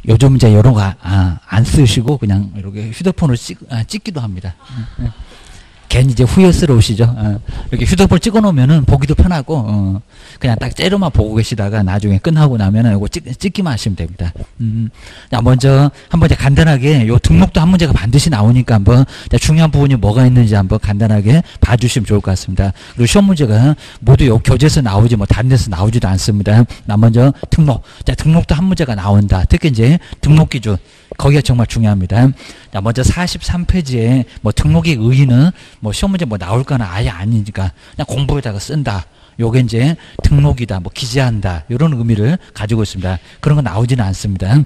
요즘 이제 이런 거 안 쓰시고 그냥 이렇게 휴대폰으로 찍기도 합니다. 괜히 이제 후회스러우시죠? 이렇게 휴대폰 찍어 놓으면은 보기도 편하고, 그냥 딱 째려만 보고 계시다가 나중에 끝나고 나면은 이거 찍기만 하시면 됩니다. 자, 먼저 한번 이제 간단하게 요 등록도 한 문제가 반드시 나오니까 한번 중요한 부분이 뭐가 있는지 한번 간단하게 봐주시면 좋을 것 같습니다. 그리고 시험 문제가 모두 요 교재에서 나오지 뭐 다른 데서 나오지도 않습니다. 나 먼저 등록. 자, 등록도 한 문제가 나온다. 특히 이제 등록 기준. 거기가 정말 중요합니다. 자, 먼저 43페이지에 뭐 등록의 의의는 뭐 시험 문제 뭐 나올 거나 아예 아니니까 그냥 공부에다가 쓴다. 요게 이제 등록이다, 뭐 기재한다. 이런 의미를 가지고 있습니다. 그런 거 나오지는 않습니다.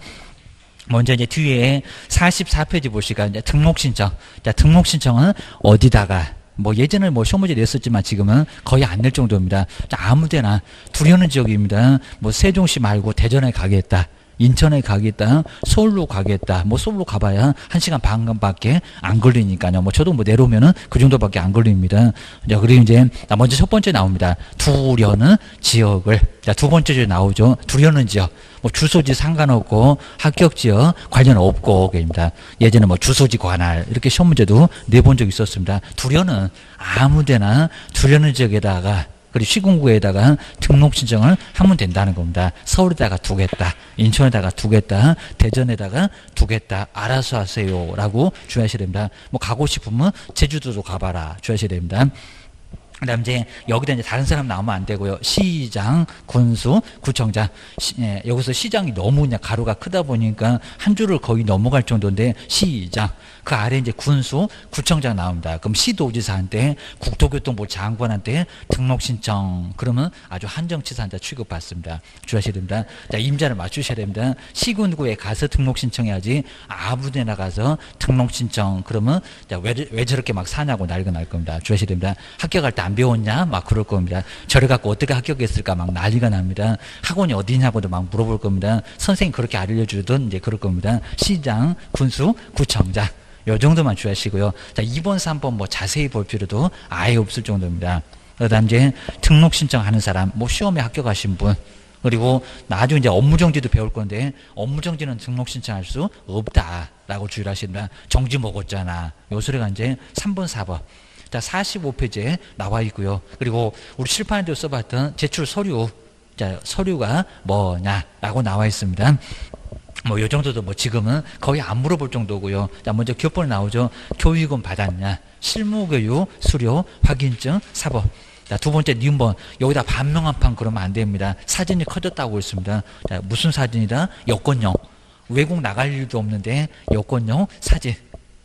먼저 이제 뒤에 44페이지 보시니까 이제 등록 신청. 자, 등록 신청은 어디다가 뭐 예전에 뭐 시험 문제 냈었지만 지금은 거의 안 낼 정도입니다. 자, 아무데나 두려는 지역입니다. 뭐 세종시 말고 대전에 가겠다. 인천에 가겠다, 서울로 가겠다, 뭐 서울로 가봐야 1시간 반밖에 안 걸리니까요. 뭐 저도 뭐 내려오면은 그 정도밖에 안 걸립니다. 자, 그리고 이제 먼저 첫 번째 나옵니다. 두려는 지역을. 자, 두 번째 줄 나오죠. 두려는 지역. 뭐 주소지 상관없고 합격 지역 관련 없고 입니다. 예전에 뭐 주소지 관할 이렇게 시험 문제도 내본 적 있었습니다. 두려는 아무데나 두려는 지역에다가 그리고 시군구에다가 등록 신청을 하면 된다는 겁니다. 서울에다가 두겠다, 인천에다가 두겠다, 대전에다가 두겠다, 알아서 하세요 라고 주의하셔야 됩니다. 뭐 가고 싶으면 제주도도 가봐라 주의하셔야 됩니다. 그 다음 이제 여기다 이제 다른 사람 나오면 안 되고요. 시장, 군수, 구청장. 여기서 시장이 너무 그냥 가로가 크다 보니까 한 줄을 거의 넘어갈 정도인데 시장. 그 아래 이제 군수, 구청장 나옵니다. 그럼 시도지사한테 국토교통부 장관한테 등록 신청. 그러면 아주 한정치사한테 취급받습니다. 주의하셔야 됩니다. 자, 임자를 맞추셔야 됩니다. 시군구에 가서 등록 신청해야지 아무데나 가서 등록 신청. 그러면 자, 왜 저렇게 막 사냐고 난리가 날 겁니다. 주의하셔야 됩니다. 합격할 때 안 배웠냐? 막 그럴 겁니다. 저래 갖고 어떻게 합격했을까? 막 난리가 납니다. 학원이 어디냐고도 막 물어볼 겁니다. 선생님 그렇게 알려주던 이제 그럴 겁니다. 시장, 군수, 구청장. 요 정도만 주의하시고요. 자, 2번, 3번 뭐 자세히 볼 필요도 아예 없을 정도입니다. 그 다음 이제 등록 신청하는 사람, 뭐 시험에 합격하신 분, 그리고 나중에 이제 업무정지도 배울 건데, 업무정지는 등록 신청할 수 없다라고 주의를 하십니다. 정지 먹었잖아. 요 소리가 이제 3번, 4번. 자, 45페이지에 나와 있고요. 그리고 우리 칠판에도 써봤던 제출 서류. 자, 서류가 뭐냐라고 나와 있습니다. 뭐, 요 정도도 뭐 지금은 거의 안 물어볼 정도고요. 자, 먼저 교본에 나오죠. 교육은 받았냐. 실무교육, 수료, 확인증, 사법. 자, 두 번째, 니은번. 여기다 반명 한 판 그러면 안 됩니다. 사진이 커졌다고 했습니다. 자, 무슨 사진이다? 여권용. 외국 나갈 일도 없는데, 여권용 사진.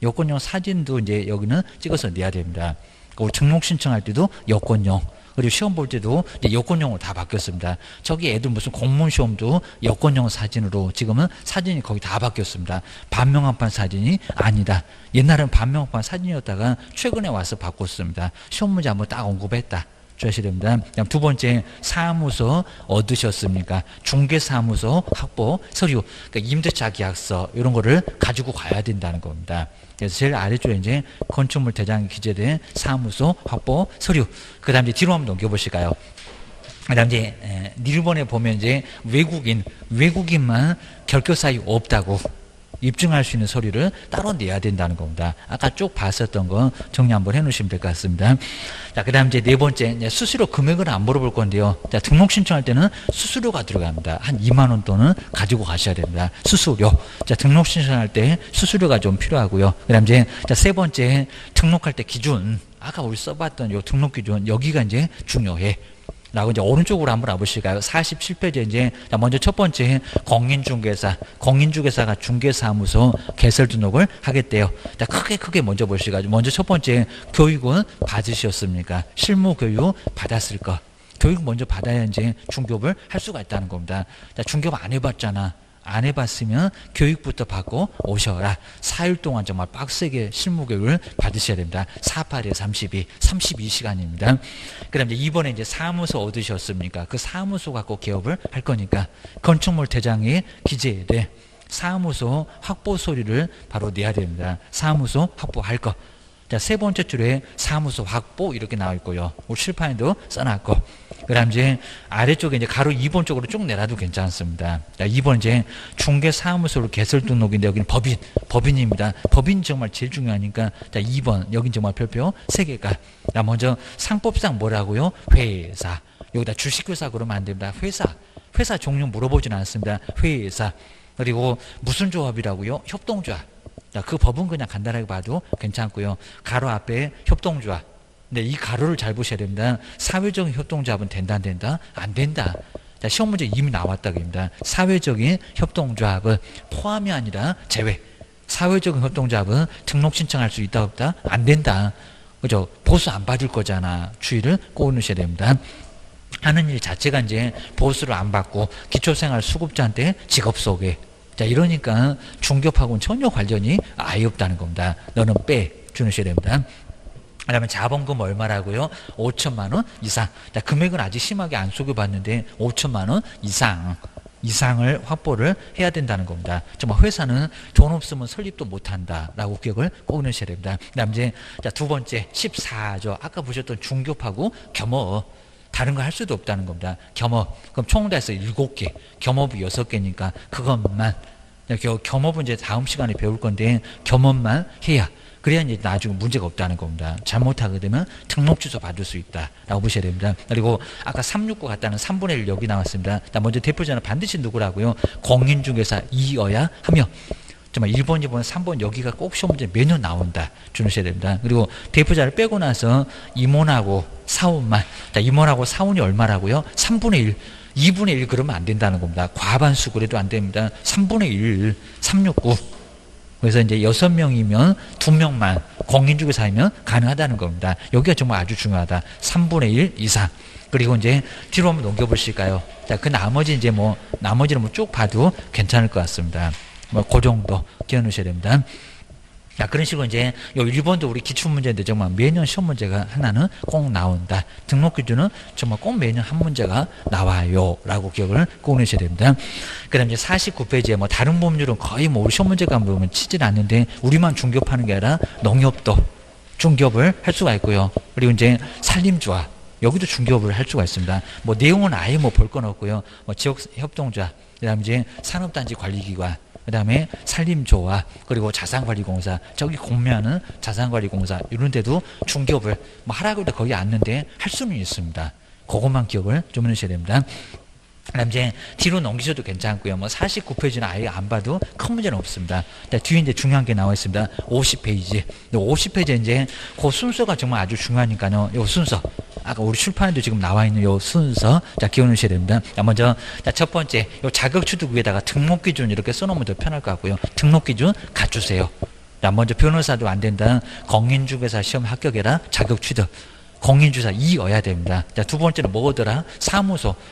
여권용 사진도 이제 여기는 찍어서 내야 됩니다. 그리고 등록 신청할 때도 여권용. 그리고 시험 볼 때도 이제 여권용으로 다 바뀌었습니다. 저기 애들 무슨 공무원 시험도 여권용 사진으로 지금은 사진이 거의 다 바뀌었습니다. 반명한판 사진이 아니다. 옛날에는 반명한판 사진이었다가 최근에 와서 바꿨습니다. 시험 문제 한번 딱 언급했다. 주셔야 됩니다. 두 번째, 사무소 얻으셨습니까? 중개사무소 확보, 서류, 그러니까 임대차 계약서 이런 거를 가지고 가야 된다는 겁니다. 그래서 제일 아래쪽에 이제 건축물 대장에 기재된 사무소 확보, 서류. 그 다음 이제 뒤로 한번 넘겨보실까요? 그 다음 이제 일본에 보면 이제 외국인만 결격사유 없다고 입증할 수 있는 서류를 따로 내야 된다는 겁니다. 아까 쭉 봤었던 거 정리 한번 해놓으시면 될 것 같습니다. 자, 그 다음 이제 네 번째, 이제 수수료 금액을 안 물어볼 건데요. 자, 등록 신청할 때는 수수료가 들어갑니다. 한 2만 원 돈은 가지고 가셔야 됩니다. 수수료. 자, 등록 신청할 때 수수료가 좀 필요하고요. 그 다음 이제, 자, 세 번째, 등록할 때 기준. 아까 우리 써봤던 요 등록 기준, 여기가 이제 중요해. 라고 이제 오른쪽으로 한번 와보실까요? 47페이지에 이제 먼저 첫 번째 공인중개사, 공인중개사가 중개사무소 개설 등록을 하겠대요. 자, 크게 먼저 보시죠. 먼저 첫 번째 교육은 받으셨습니까? 실무교육 받았을 거. 교육 먼저 받아야 이제 중개업을 할 수가 있다는 겁니다. 자, 중개업 안 해봤잖아. 안 해봤으면 교육부터 받고 오셔라. 4일 동안 정말 빡세게 실무교육을 받으셔야 됩니다. 48에 32시간입니다. 그 다음에 이번에 이제 사무소 얻으셨습니까? 그 사무소 갖고 개업을 할 거니까 건축물 대장에 기재해야 돼. 사무소 확보 서류를 바로 내야 됩니다. 사무소 확보할 거. 자, 세 번째 줄에 사무소 확보 이렇게 나와 있고요. 우리 칠판에도 써놨고. 그다음 이제 아래쪽에 이제 가로 2번 쪽으로 쭉 내놔도 괜찮습니다. 자, 2번 이제 중개사무소로 개설 등록인데 여기는 법인입니다. 법인 정말 제일 중요하니까 자, 2번 여긴 정말 별표 3개가. 자, 먼저 상법상 뭐라고요? 회사. 여기다 주식회사 그러면 안 됩니다. 회사 종류 물어보진 않습니다. 회사. 그리고 무슨 조합이라고요? 협동조합. 자, 그 법은 그냥 간단하게 봐도 괜찮고요. 가로 앞에 협동조합. 근데 이 가로를 잘 보셔야 됩니다. 사회적인 협동조합은 된다 안 된다? 안 된다. 자, 시험 문제 이미 나왔다 그럽니다. 사회적인 협동조합은 포함이 아니라 제외. 사회적인 협동조합은 등록 신청할 수 있다 없다? 안 된다. 그죠? 보수 안 받을 거잖아. 주의를 꼭 넣으셔야 됩니다. 하는 일 자체가 이제 보수를 안 받고 기초생활 수급자한테 직업 소개. 자, 이러니까 중개업하고는 전혀 관련이 아예 없다는 겁니다. 너는 빼 주셔야 됩니다. 그다음에 자본금 얼마라고요? 5천만 원 이상. 자, 금액은 아직 심하게 안 속여봤는데 5천만 원 이상을 확보를 해야 된다는 겁니다. 정말 회사는 돈 없으면 설립도 못한다라고 기억을 꼭 넣으셔야 됩니다. 그다음 이제 자, 두 번째 14조 아까 보셨던 중개업하고 겸업. 다른 거 할 수도 없다는 겁니다. 겸업. 그럼 총 다 해서 7개. 겸업이 6개니까 그것만. 겸업은 이제 다음 시간에 배울 건데 겸업만 해야. 그래야 이제 나중에 문제가 없다는 겁니다. 잘못하게 되면 등록 취소 받을 수 있다라고 보셔야 됩니다. 그리고 아까 369 같다는 3분의 1 여기 나왔습니다. 먼저 대표자는 반드시 누구라고요? 공인중개사 이어야 하며. 정말 1번, 2번, 3번 여기가 꼭 시험 문제 매년 나온다. 주셔야 됩니다. 그리고 대표자를 빼고 나서 임원하고 사원만. 자, 임원하고 사원이 얼마라고요? 3분의 1. 2분의 1 그러면 안 된다는 겁니다. 과반수 그래도 안 됩니다. 3분의 1, 369. 그래서 이제 6명이면 2명만 공인중개사이면 가능하다는 겁니다. 여기가 정말 아주 중요하다. 3분의 1 이상. 그리고 이제 뒤로 한번 넘겨보실까요? 자, 그 나머지 이제 나머지는 쭉 봐도 괜찮을 것 같습니다. 그 정도 기억 넣으셔야 됩니다. 자, 그런 식으로 이제 요 1번도 우리 기출문제인데 정말 매년 시험 문제가 하나는 꼭 나온다. 등록 기준은 정말 꼭 매년 한 문제가 나와요. 라고 기억을 꼭 넣으셔야 됩니다. 그 다음 이제 49페이지에 다른 법률은 거의 우리 시험 문제가 보면 치질 않는데 우리만 중개업하는 게 아니라 농협도 중개업을 할 수가 있고요. 그리고 이제 산림조합. 여기도 중개업을 할 수가 있습니다. 내용은 아예 볼 건 없고요. 지역협동조합. 그 다음 이제 산업단지 관리기관. 그 다음에 산림조합, 그리고 자산관리공사, 저기 공매하는 자산관리공사, 이런 데도 중개업을 하라고 해도 거기 앉는데 할 수는 있습니다. 그것만 기억을 좀 해주셔야 됩니다. 그 다음 이제 뒤로 넘기셔도 괜찮고요. 49페이지는 아예 안 봐도 큰 문제는 없습니다. 뒤에 이제 중요한 게 나와 있습니다. 50페이지. 50페이지에 이제 그 순서가 정말 아주 중요하니까요. 요 순서. 아까 우리 출판에도 지금 나와 있는 요 순서. 자, 기억 넣으셔야 됩니다. 자, 먼저, 첫 번째, 요 자격취득 위에다가 등록기준 이렇게 써놓으면 더 편할 것 같고요. 등록기준 갖추세요. 자, 먼저 변호사도 안 된다. 공인중개사 시험 합격해라. 자격취득. 공인주사 이어야 됩니다. 자, 두 번째는 뭐더라?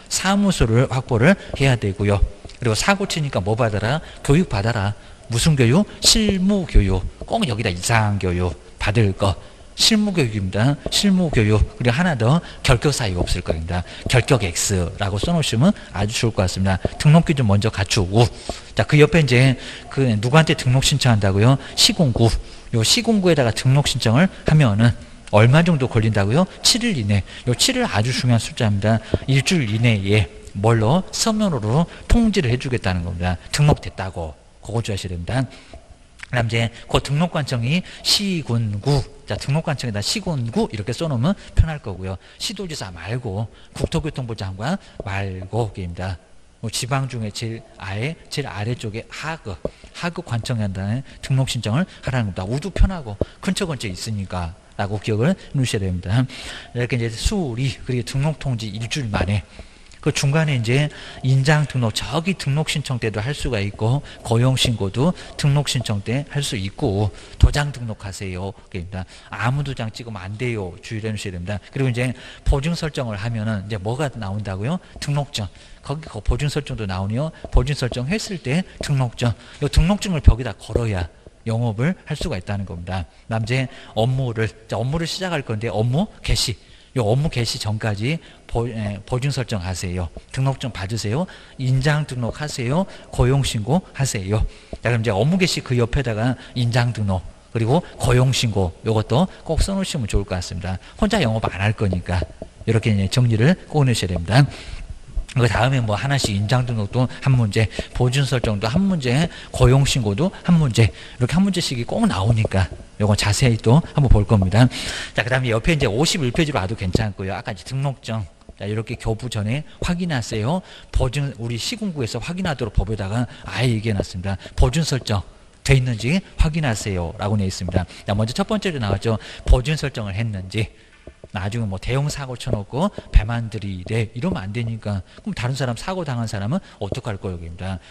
사무소를 확보를 해야 되고요. 그리고 사고 치니까 뭐 받아라? 교육 받아라. 무슨 교육? 실무교육. 꼭 여기다 이상교육 받을 거. 실무교육입니다. 실무교육. 그리고 하나 더 결격 사유가 없을 겁니다. 결격 X라고 써놓으시면 아주 좋을 것 같습니다. 등록 기준 먼저 갖추고. 자, 그 옆에 이제 누구한테 등록 신청한다고요? 시군구. 요 시군구에다가 등록 신청을 하면은 얼마 정도 걸린다고요? 7일 이내. 요 7일 아주 중요한 숫자입니다. 일주일 이내에 뭘로? 서면으로 통지를 해주겠다는 겁니다. 등록됐다고. 그거 주셔야 됩니다. 그 다음 이제 그 등록관청이 시군구. 자, 등록관청에다 시군구 이렇게 써놓으면 편할 거고요. 시도지사 말고 국토교통부 장관 말고 입니다. 지방 중에 제일 아래쪽에 하급 관청에 한다는 등록 신청을 하라는 겁니다. 우도 편하고 근처 있으니까 라고 기억을 넣으셔야 됩니다. 이렇게 이제 수리 그리고 등록 통지 일주일 만에 그 중간에 이제 인장 등록 저기 등록 신청 때도 할 수가 있고 고용 신고도 등록 신청 때 할 수 있고 도장 등록하세요. 그입니다. 아무 도장 찍으면 안 돼요. 주의를 해주셔야 됩니다. 그리고 이제 보증 설정을 하면은 이제 뭐가 나온다고요? 등록증. 거기 보증 설정도 나오네요. 보증 설정 했을 때 등록증. 이 등록증을 벽에다 걸어야 영업을 할 수가 있다는 겁니다. 남제 업무를 시작할 건데 업무 개시. 이 업무 개시 전까지 보증 설정하세요. 등록증 받으세요. 인장 등록하세요. 고용 신고 하세요. 자, 그럼 이제 업무 개시 그 옆에다가 인장 등록. 그리고 고용신고 요것도 꼭 써놓으시면 좋을 것 같습니다. 혼자 영업 안 할 거니까 이렇게 이제 정리를 꼭 넣으셔야 됩니다. 그 다음에 뭐 하나씩 인장 등록도 한 문제, 보증 설정도 한 문제, 고용 신고도 한 문제, 이렇게 한 문제씩이 꼭 나오니까 요거 자세히 또 한번 볼 겁니다. 자, 그 다음에 옆에 이제 51페이지로 와도 괜찮고요. 아까 이제 등록증. 자, 이렇게 교부 전에 확인하세요. 보증, 우리 시군구에서 확인하도록 법에다가 아예 얘기해놨습니다. 보증 설정 돼 있는지 확인하세요. 라고 되어 있습니다. 자, 먼저 첫 번째로 나왔죠. 보증 설정을 했는지. 나중에 뭐 대형 사고 쳐놓고 배만 들이대 이러면 안 되니까 그럼 다른 사람 사고 당한 사람은 어떡할 거예요?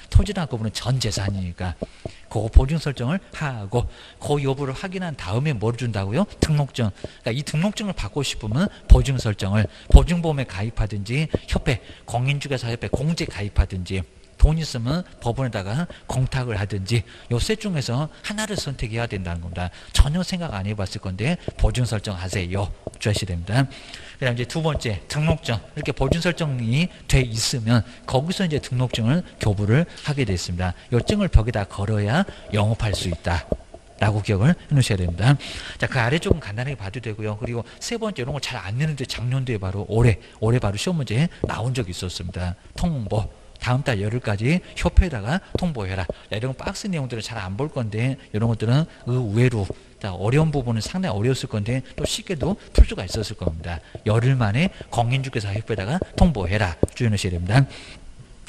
토지나 그분은 전 재산이니까 그거 보증 설정을 하고 그 여부를 확인한 다음에 뭘 준다고요? 등록증. 그러니까 이 등록증을 받고 싶으면 보증 설정을 보증보험에 가입하든지 협회 공인중개사협회 공제 가입하든지 돈 있으면 법원에다가 공탁을 하든지 요 셋 중에서 하나를 선택해야 된다는 겁니다. 전혀 생각 안 해봤을 건데 보증 설정하세요. 주셔야 됩니다. 그 다음 이제 두 번째 등록증 이렇게 보증 설정이 돼 있으면 거기서 이제 등록증을 교부를 하게 됐습니다. 요 증을 벽에다 걸어야 영업할 수 있다. 라고 기억을 해 놓으셔야 됩니다. 자, 그 아래쪽은 간단하게 봐도 되고요. 그리고 세 번째 이런 거 잘 안 내는데 작년도에 바로 올해 바로 시험 문제에 나온 적이 있었습니다. 통보. 다음 달 열흘까지 협회에다가 통보해라. 이런 박스 내용들은 잘 안 볼 건데 이런 것들은 의외로 어려운 부분은 상당히 어려웠을 건데 또 쉽게도 풀 수가 있었을 겁니다. 열흘 만에 공인중개사 협회에다가 통보해라. 주의하셔야 됩니다.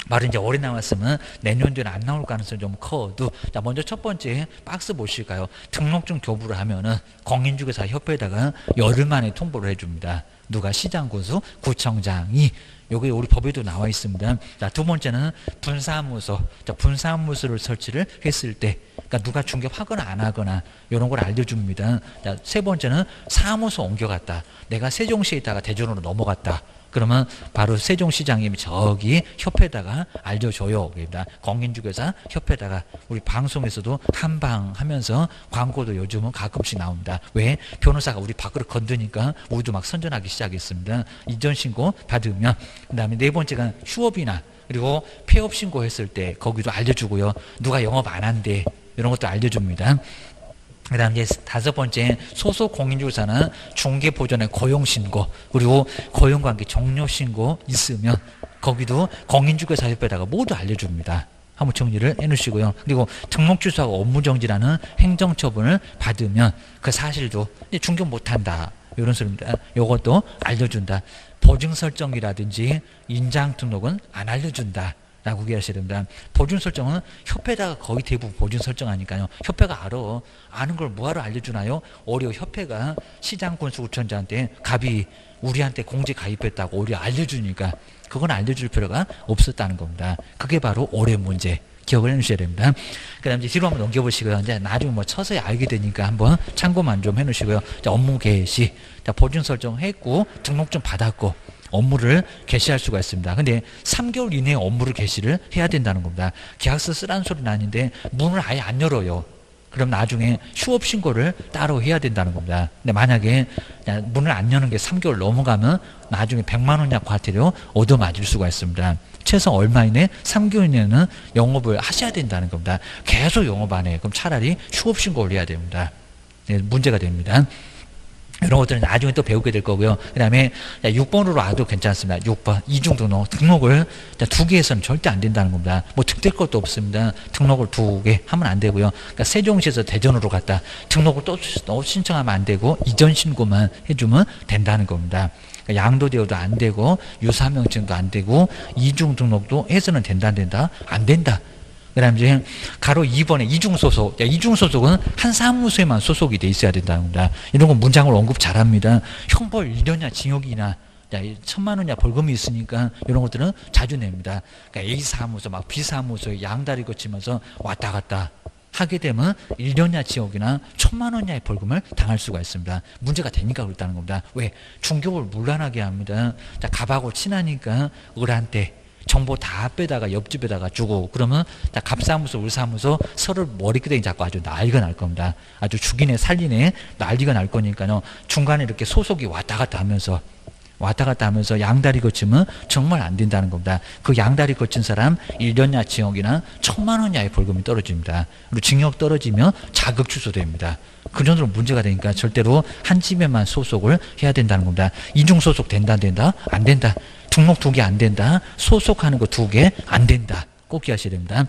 바로 이제 올해 나왔으면 내년도에는 안 나올 가능성이 좀 커도 자, 먼저 첫 번째 박스 보실까요? 등록증 교부를 하면은 공인중개사 협회에다가 열흘 만에 통보를 해줍니다. 누가 시장군수 구청장이 여기 우리 법에도 나와 있습니다. 자, 두 번째는 분사무소. 자, 분사무소를 설치를 했을 때, 그러니까 누가 중개하거나 안 하거나 이런 걸 알려줍니다. 자, 세 번째는 사무소 옮겨갔다. 내가 세종시에 있다가 대전으로 넘어갔다. 그러면 바로 세종시장님이 저기 협회에다가 알려줘요. 공인중개사 협회에다가 우리 방송에서도 한방하면서 광고도 요즘은 가끔씩 나옵니다. 왜? 변호사가 우리 밖으로 건드니까 우리도 막 선전하기 시작했습니다. 이전 신고 받으면. 그 다음에 네 번째가 휴업이나 그리고 폐업 신고했을 때 거기도 알려주고요. 누가 영업 안 한대 이런 것도 알려줍니다. 그 다음 이제 다섯 번째 소속 공인중개사는 중개보전의 고용신고 그리고 고용관계 종료신고 있으면 거기도 공인중개사협회에다가 모두 알려줍니다. 한번 정리를 해놓으시고요. 그리고 등록주소하고 업무정지라는 행정처분을 받으면 그 사실도 중개 못한다 이런 소리입니다. 이것도 알려준다. 보증설정이라든지 인장등록은 안 알려준다. 라고 얘기하셔야 됩니다. 보증 설정은 협회에다가 거의 대부분 보증 설정하니까요. 협회가 알아. 아는 걸 뭐하러 알려주나요? 오히려 협회가 시장군수구청장한테 갑이 우리한테 공제 가입했다고 오히려 알려주니까 그건 알려줄 필요가 없었다는 겁니다. 그게 바로 올해 문제. 기억을 해놓으셔야 됩니다. 그 다음 이제 뒤로 한번 넘겨보시고요. 이제 나중에 뭐 서서히 알게 되니까 한번 참고만 좀 해놓으시고요. 자, 업무 개시. 자, 보증 설정했고 등록증 받았고 업무를 개시할 수가 있습니다. 근데 3개월 이내에 업무를 개시를 해야 된다는 겁니다. 계약서 쓰라는 소리는 아닌데 문을 아예 안 열어요. 그럼 나중에 휴업 신고를 따로 해야 된다는 겁니다. 근데 만약에 문을 안 여는 게 3개월 넘어가면 나중에 100만 원 이하 과태료 얻어맞을 수가 있습니다. 최소 얼마 이내 3개월 이내는 영업을 하셔야 된다는 겁니다. 계속 영업 안 해. 그럼 차라리 휴업 신고를 해야 됩니다. 네, 문제가 됩니다. 이런 것들은 나중에 또 배우게 될 거고요. 그 다음에 6번으로 와도 괜찮습니다. 6번 이중등록. 등록을 2개에서는 절대 안 된다는 겁니다. 뭐 득될 것도 없습니다. 등록을 2개 하면 안 되고요. 그러니까 세종시에서 대전으로 갔다. 등록을 또 신청하면 안 되고 이전 신고만 해주면 된다는 겁니다. 그러니까 양도대여도 안 되고 유사명증도 안 되고 이중등록도 해서는 된다 안 된다? 안 된다. 그 다음에 이제 가로 2번에 이중소속. 이중소속은 한 사무소에만 소속이 돼 있어야 된다는 겁니다. 이런 건 문장을 언급 잘 합니다. 형벌 1년이나 징역이나 1,000만 원 이하 벌금이 있으니까 이런 것들은 자주 냅니다. 그러니까 A 사무소, 막 B 사무소에 양다리 거치면서 왔다 갔다 하게 되면 1년 이하 징역이나 1,000만 원 이하의 벌금을 당할 수가 있습니다. 문제가 되니까 그렇다는 겁니다. 왜? 중개업을 문란하게 합니다. 자, 갑하고 친하니까 을한테 정보 다 빼다가 옆집에다가 주고 그러면 갑사무소, 을사무소 서로 머리끄댕이 잡고 아주 난리가 날 겁니다. 아주 죽이네 살리네 난리가 날 거니까요. 중간에 이렇게 소속이 왔다 갔다 하면서 양다리 거치면 정말 안 된다는 겁니다. 그 양다리 거친 사람 1년 이하 징역이나 1,000만 원 이하의 벌금이 떨어집니다. 그리고 징역 떨어지면 자격 취소됩니다. 그 정도로 문제가 되니까 절대로 한 집에만 소속을 해야 된다는 겁니다. 이중 소속 된다 안 된다? 안 된다. 등록 2개 안 된다. 소속하는 거 2개 안 된다. 꼭 기하셔야 됩니다.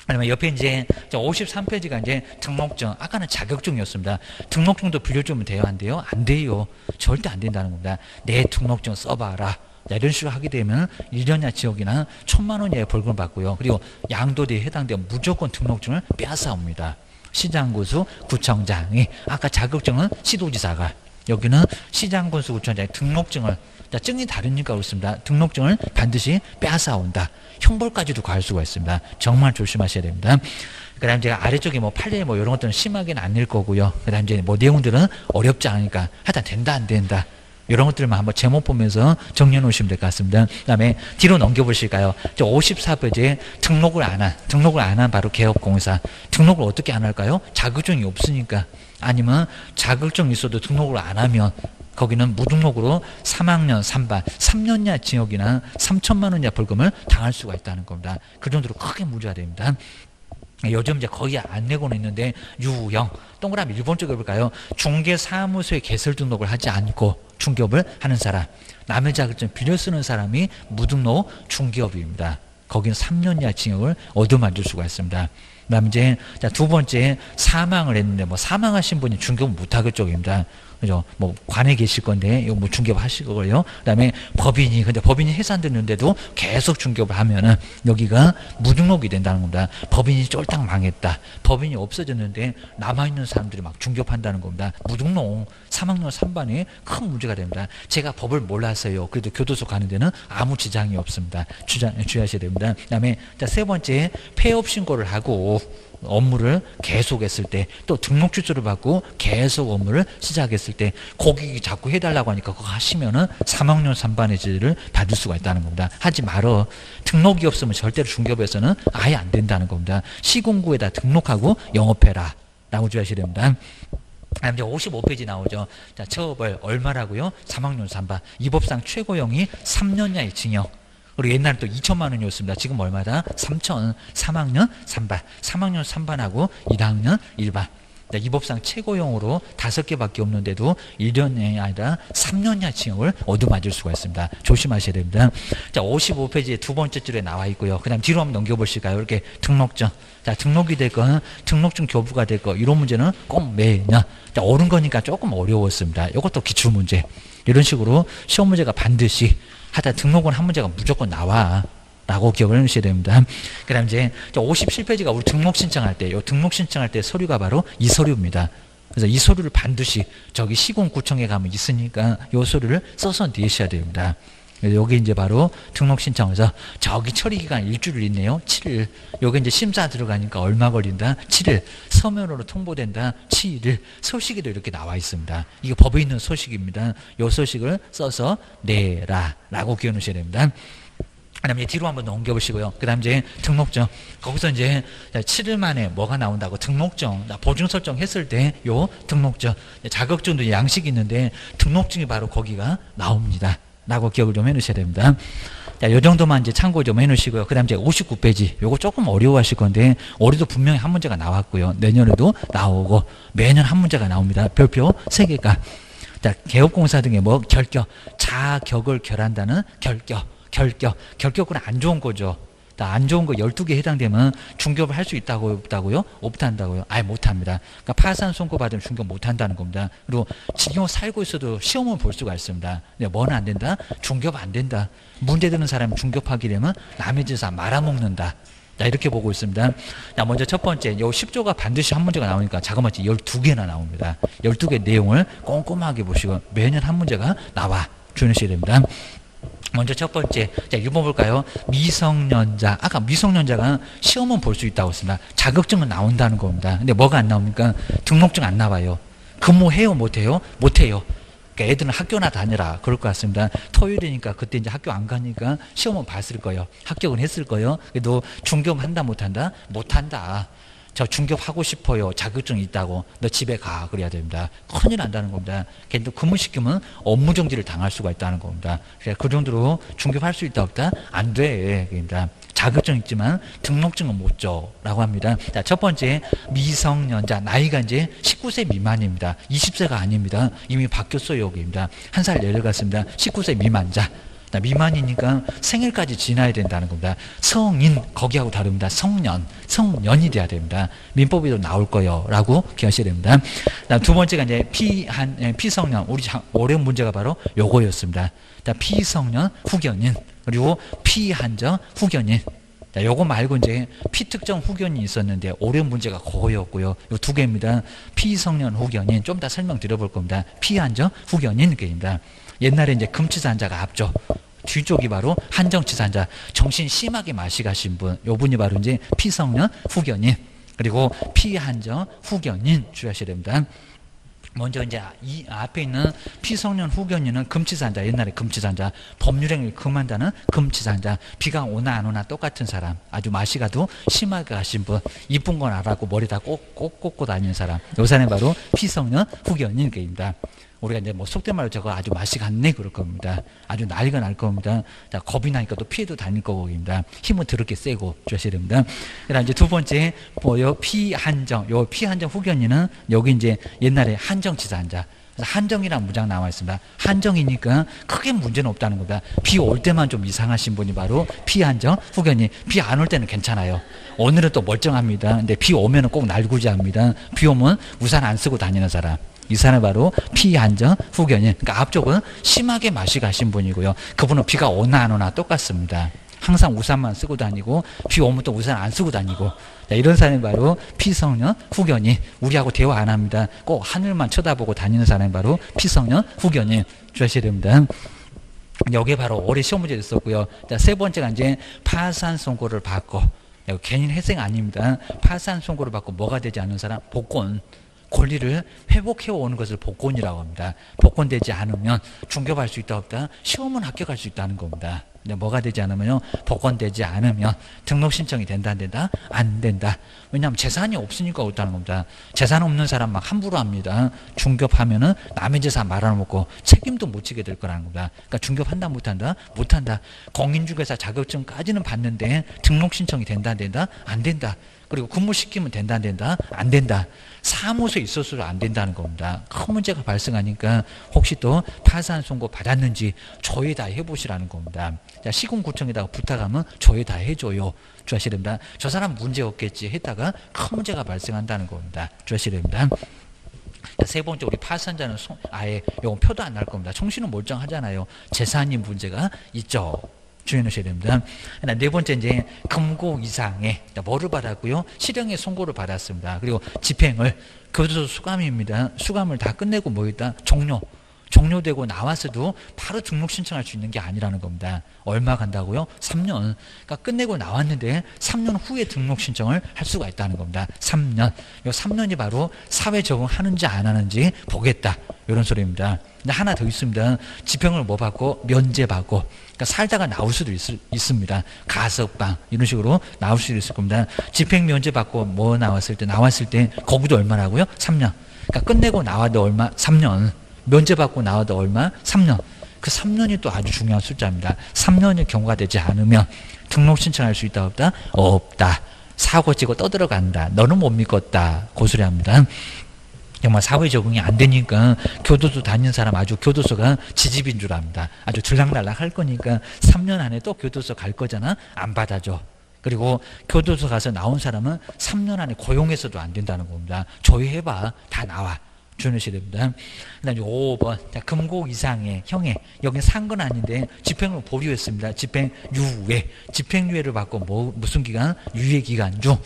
그러면 옆에 이제 53페이지가 이제 등록증, 아까는 자격증이었습니다. 등록증도 빌려주면 돼요, 안 돼요? 안 돼요. 절대 안 된다는 겁니다. 내 등록증 써봐라. 자, 이런 식으로 하게 되면 1년이나 지역이나 1,000만 원 이하의 벌금을 받고요. 그리고 양도대에 해당되면 무조건 등록증을 빼앗아옵니다. 시장군수 구청장이, 아까 자격증은 시도지사가, 여기는 시장군수 구청장이 등록증을, 자, 증이 다르니까 그렇습니다. 등록증을 반드시 빼앗아온다. 형벌까지도 가할 수가 있습니다. 정말 조심하셔야 됩니다. 그 다음 제가 아래쪽에 뭐 판례 뭐 이런 것들은 심하게는 아닐 거고요. 그 다음 이제 뭐 내용들은 어렵지 않으니까 하여튼 된다 안 된다. 이런 것들만 한번 제목 보면서 정리해 놓으시면 될 것 같습니다. 그 다음에 뒤로 넘겨보실까요? 54페이지에 등록을 안 한 바로 개업공사. 등록을 어떻게 안 할까요? 자격증이 없으니까. 아니면 자격증이 있어도 등록을 안 하면 거기는 무등록으로 3학년 3반 3년 이하 징역이나 3,000만 원 이하 벌금을 당할 수가 있다는 겁니다. 그 정도로 크게 문제가 됩니다. 요즘 이제 거의 안 내고는 있는데 유형 동그라미 1번 쪽에 볼까요? 중개사무소에 개설 등록을 하지 않고 중개업을 하는 사람, 남의 자격증 빌려 쓰는 사람이 무등록 중개업입니다. 거기는 3년 이하 징역을 얻어맞을 수가 있습니다. 그 다음 이제 두 번째 사망을 했는데 뭐 사망하신 분이 중개업 못하겠 쪽입니다. 그죠? 뭐 관에 계실 건데 이거 뭐 중개업 하실 거고요. 그다음에 법인이, 근데 법인이 해산됐는데도 계속 중개업을 하면은 여기가 무등록이 된다는 겁니다. 법인이 쫄딱 망했다. 법인이 없어졌는데 남아 있는 사람들이 막 중개업한다는 겁니다. 무등록 3학년 3반에 큰 문제가 됩니다. 제가 법을 몰라서요. 그래도 교도소 가는 데는 아무 지장이 없습니다. 주의하셔야 됩니다. 그다음에 세 번째 폐업 신고를 하고 업무를 계속했을 때, 또 등록 취소를 받고 계속 업무를 시작했을 때 고객이 자꾸 해달라고 하니까 그거 하시면은 3학년 3반의 죄를 받을 수가 있다는 겁니다. 하지 말어. 등록이 없으면 절대로 중개업에서는 아예 안 된다는 겁니다. 시군구에다 등록하고 영업해라 라고 주의하셔야 됩니다. 이제 55페이지 나오죠. 자, 처벌 얼마라고요? 3학년 3반. 이 법상 최고형이 3년 이하의 징역. 그리고 옛날에 또 2천만 원이었습니다. 지금 얼마다? 3천, 3학년 3반. 3학년 3반하고 1학년 1반. 이 법상 최고형으로 5개밖에 없는데도 1년이 아니라 3년 이하 징역을 얻어맞을 수가 있습니다. 조심하셔야 됩니다. 자, 55페이지에 두 번째 줄에 나와 있고요. 그 다음 뒤로 한번 넘겨보실까요? 이렇게 등록증. 자, 등록이 될 건, 등록증 교부가 될 거, 이런 문제는 꼭 매년. 자, 옳은 거니까 조금 어려웠습니다. 이것도 기출문제. 이런 식으로 시험 문제가 반드시 하다 등록은 한 문제가 무조건 나와 라고 기억을 해주셔야 됩니다. 그 다음 이제 57페이지가 우리 등록 신청할 때, 요 등록 신청할 때 서류가 바로 이 서류입니다. 그래서 이 서류를 반드시 저기 시군구청에 가면 있으니까 요 서류를 써서 내셔야 됩니다. 그래서 여기 이제 바로 등록 신청에서 저기 처리 기간 일주일 있네요. 7일. 여기 이제 심사 들어가니까 얼마 걸린다? 7일. 서면으로 통보된다? 7일. 소식에도 이렇게 나와 있습니다. 이거 법에 있는 소식입니다. 요 소식을 써서 내라 라고 기억 놓으셔야 됩니다. 그 다음에 뒤로 한번 넘겨보시고요. 그 다음 이제 등록증. 거기서 이제 7일 만에 뭐가 나온다고 등록증, 보증 설정했을 때 요 등록증, 자격증도 양식이 있는데 등록증이 바로 거기가 나옵니다. 라고 기억을 좀 해놓으셔야 됩니다. 자, 요 정도만 이제 참고 좀 해놓으시고요. 그 다음 이제 59페이지. 요거 조금 어려워하실 건데, 올해도 분명히 한 문제가 나왔고요. 내년에도 나오고, 매년 한 문제가 나옵니다. 별표 3개가. 자, 개업공사 등의 뭐, 자격을 결한다는 결격은 안 좋은 거죠. 안 좋은 거 12개 해당되면 중개업을 할 수 있다고 없다고요? 없다고요? 아예 못합니다. 그러니까 파산 선고 받으면 중개업 못한다는 겁니다. 그리고 지금 살고 있어도 시험은 볼 수가 있습니다. 근데 뭐는 안 된다? 중개업 안 된다. 문제 되는 사람이 중개업하게 되면 남의 재산 말아먹는다. 자, 이렇게 보고 있습니다. 자, 먼저 첫 번째, 요 10조가 반드시 한 문제가 나오니까 자그마치 12개나 나옵니다. 12개 내용을 꼼꼼하게 보시고 매년 한 문제가 나와 주셔야 됩니다. 먼저 첫 번째, 자, 1번 볼까요? 미성년자. 아까 미성년자가 시험은 볼 수 있다고 했습니다. 자격증은 나온다는 겁니다. 근데 뭐가 안 나옵니까? 등록증 안 나와요. 근무해요? 못해요? 못해요. 그러니까 애들은 학교나 다니라 그럴 것 같습니다. 토요일이니까 그때 이제 학교 안 가니까 시험은 봤을 거예요. 합격은 했을 거예요. 그래도 중개업 한다 못한다? 못한다. 저 중개업 하고 싶어요. 자격증 있다고. 너 집에 가. 그래야 됩니다. 큰일 난다는 겁니다. 걔도 근무시키면 업무정지를 당할 수가 있다는 겁니다. 그래서 그 정도로 중개업 할 수 있다 없다? 안 돼. 그러니까 자격증 있지만 등록증은 못 줘라고 합니다. 자, 첫 번째 미성년자, 나이가 이제 19세 미만입니다. 20세가 아닙니다. 이미 바뀌었어요. 여기입니다. 한 살 내려갔습니다. 19세 미만자. 미만이니까 생일까지 지나야 된다는 겁니다. 성인 거기하고 다릅니다. 성년이 돼야 됩니다. 민법에도 나올 거요 라고 기억하셔야 됩니다. 두 번째가 이제 피성년, 우리 어려운 문제가 바로 요거였습니다. 피성년 후견인, 그리고 피한정 후견인. 요거 말고 이제 피특정 후견이 있었는데 어려운 문제가 그거였고요. 요 두 개입니다. 피성년 후견인, 좀 더 설명드려볼 겁니다. 피한정 후견인 게입니다. 옛날에 이제 금치산자가 앞쪽, 뒤쪽이 바로 한정치산자, 정신 심하게 마시가신 분, 요 분이 바로 이제 피성년 후견인, 그리고 피한정 후견인 주의하셔야 됩니다. 먼저 이제 이 앞에 있는 피성년 후견인은 금치산자, 옛날에 금치산자, 법률행위를 금한다는 금치산자, 비가 오나 안 오나 똑같은 사람, 아주 마시가도 심하게 가신 분, 이쁜 건 알아고 머리다 꼭 꽂고 다니는 사람, 요 사람이 바로 피성년 후견인 게입니다. 우리가 이제 뭐 속된 말로 저거 아주 맛이 갔네 그럴 겁니다. 아주 난리가 날 겁니다. 자, 겁이 나니까 또 피해도 다닐 거고입니다. 힘은 더럽게 세고 주셔야 됩니다. 그다음 이제 두 번째 요 피한정 후견인은 여기 이제 옛날에 한정치사한자. 한정이란 문장 나와 있습니다. 한정이니까 크게 문제는 없다는 겁니다. 비 올 때만 좀 이상하신 분이 바로 피한정 후견인. 비 안 올 때는 괜찮아요. 오늘은 또 멀쩡합니다. 근데 비 오면은 꼭 날구지합니다. 비 오면 우산 안 쓰고 다니는 사람. 이 사람은 바로 피한정 후견인. 그러니까 앞쪽은 심하게 마시 가신 분이고요. 그분은 비가 오나 안 오나 똑같습니다. 항상 우산만 쓰고 다니고 비 오면 또 우산 안 쓰고 다니고, 자, 이런 사람이 바로 피성년 후견인. 우리하고 대화 안 합니다. 꼭 하늘만 쳐다보고 다니는 사람이 바로 피성년 후견인 주셔야 됩니다. 여기에 바로 올해 시험 문제 있었고요. 자, 세 번째가 이제 파산 선고를 받고, 개인 회생 아닙니다. 파산 선고를 받고 뭐가 되지 않은 사람, 복권. 권리를 회복해 오는 것을 복권이라고 합니다. 복권되지 않으면 중개할 수 있다 없다? 시험은 합격할 수 있다는 겁니다. 근데 뭐가 되지 않으면요, 복권되지 않으면 등록 신청이 된다 안 된다? 안 된다. 왜냐하면 재산이 없으니까 없다는 겁니다. 재산 없는 사람 막 함부로 합니다. 중개하면은 남의 재산 말아먹고 책임도 못 지게 될 거라는 겁니다. 그러니까 중개한다 못한다? 못한다. 공인중개사 자격증까지는 받는데 등록 신청이 된다 안 된다? 안 된다. 그리고 근무시키면 된다 안 된다? 안 된다. 사무소에 있어서도 안 된다는 겁니다. 큰 문제가 발생하니까 혹시 또 파산 선고 받았는지 조회 다 해보시라는 겁니다. 자, 시군구청에다가 부탁하면 조회 다 해줘요. 주하셔야 됩니다. 저 사람 문제 없겠지 했다가 큰 문제가 발생한다는 겁니다. 주하셔야 됩니다. 자, 세 번째, 우리 파산자는 아예 요건 표도 안 날 겁니다. 총신은 멀쩡하잖아요. 재산이 문제가 있죠. 주의하셔야 됩니다. 네 번째, 이제 금고 이상의 뭐를 받았고요? 실형의 선고를 받았습니다. 그리고 집행을, 교도소 수감입니다. 수감을 다 끝내고 뭐 있다? 종료되고 나왔어도 바로 등록 신청할 수 있는 게 아니라는 겁니다. 얼마 간다고요? 3년. 그러니까 끝내고 나왔는데 3년 후에 등록 신청을 할 수가 있다는 겁니다. 3년. 이 3년이 바로 사회 적응하는지 안 하는지 보겠다. 이런 소리입니다. 근데 하나 더 있습니다. 집행을 뭐 받고? 면제 받고. 그러니까 살다가 나올 수도 있습니다. 가석방 이런 식으로 나올 수도 있을 겁니다. 집행 면제 받고 뭐 나왔을 때 거기도 얼마라고요? 3년. 그러니까 끝내고 나와도 얼마? 3년. 면제 받고 나와도 얼마? 3년. 그 3년이 또 아주 중요한 숫자입니다. 3년의 경과가 되지 않으면 등록 신청할 수 있다 없다? 없다. 사고 치고 떠들어간다. 너는 못 믿겠다. 고소리 합니다. 정말 사회 적응이 안 되니까 교도소 다니는 사람 아주 교도소가 지집인 줄 압니다. 아주 들락날락 할 거니까 3년 안에 또 교도소 갈 거잖아. 안 받아줘. 그리고 교도소 가서 나온 사람은 3년 안에 고용해서도 안 된다는 겁니다. 조회해봐. 다 나와. 주의하셔야 됩니다. 그 다음에 5번. 자, 금고 이상의 형해. 여기는 산 건 아닌데 집행을 보류했습니다. 집행유예. 집행유예를 받고 무슨 기간? 유예기간 중.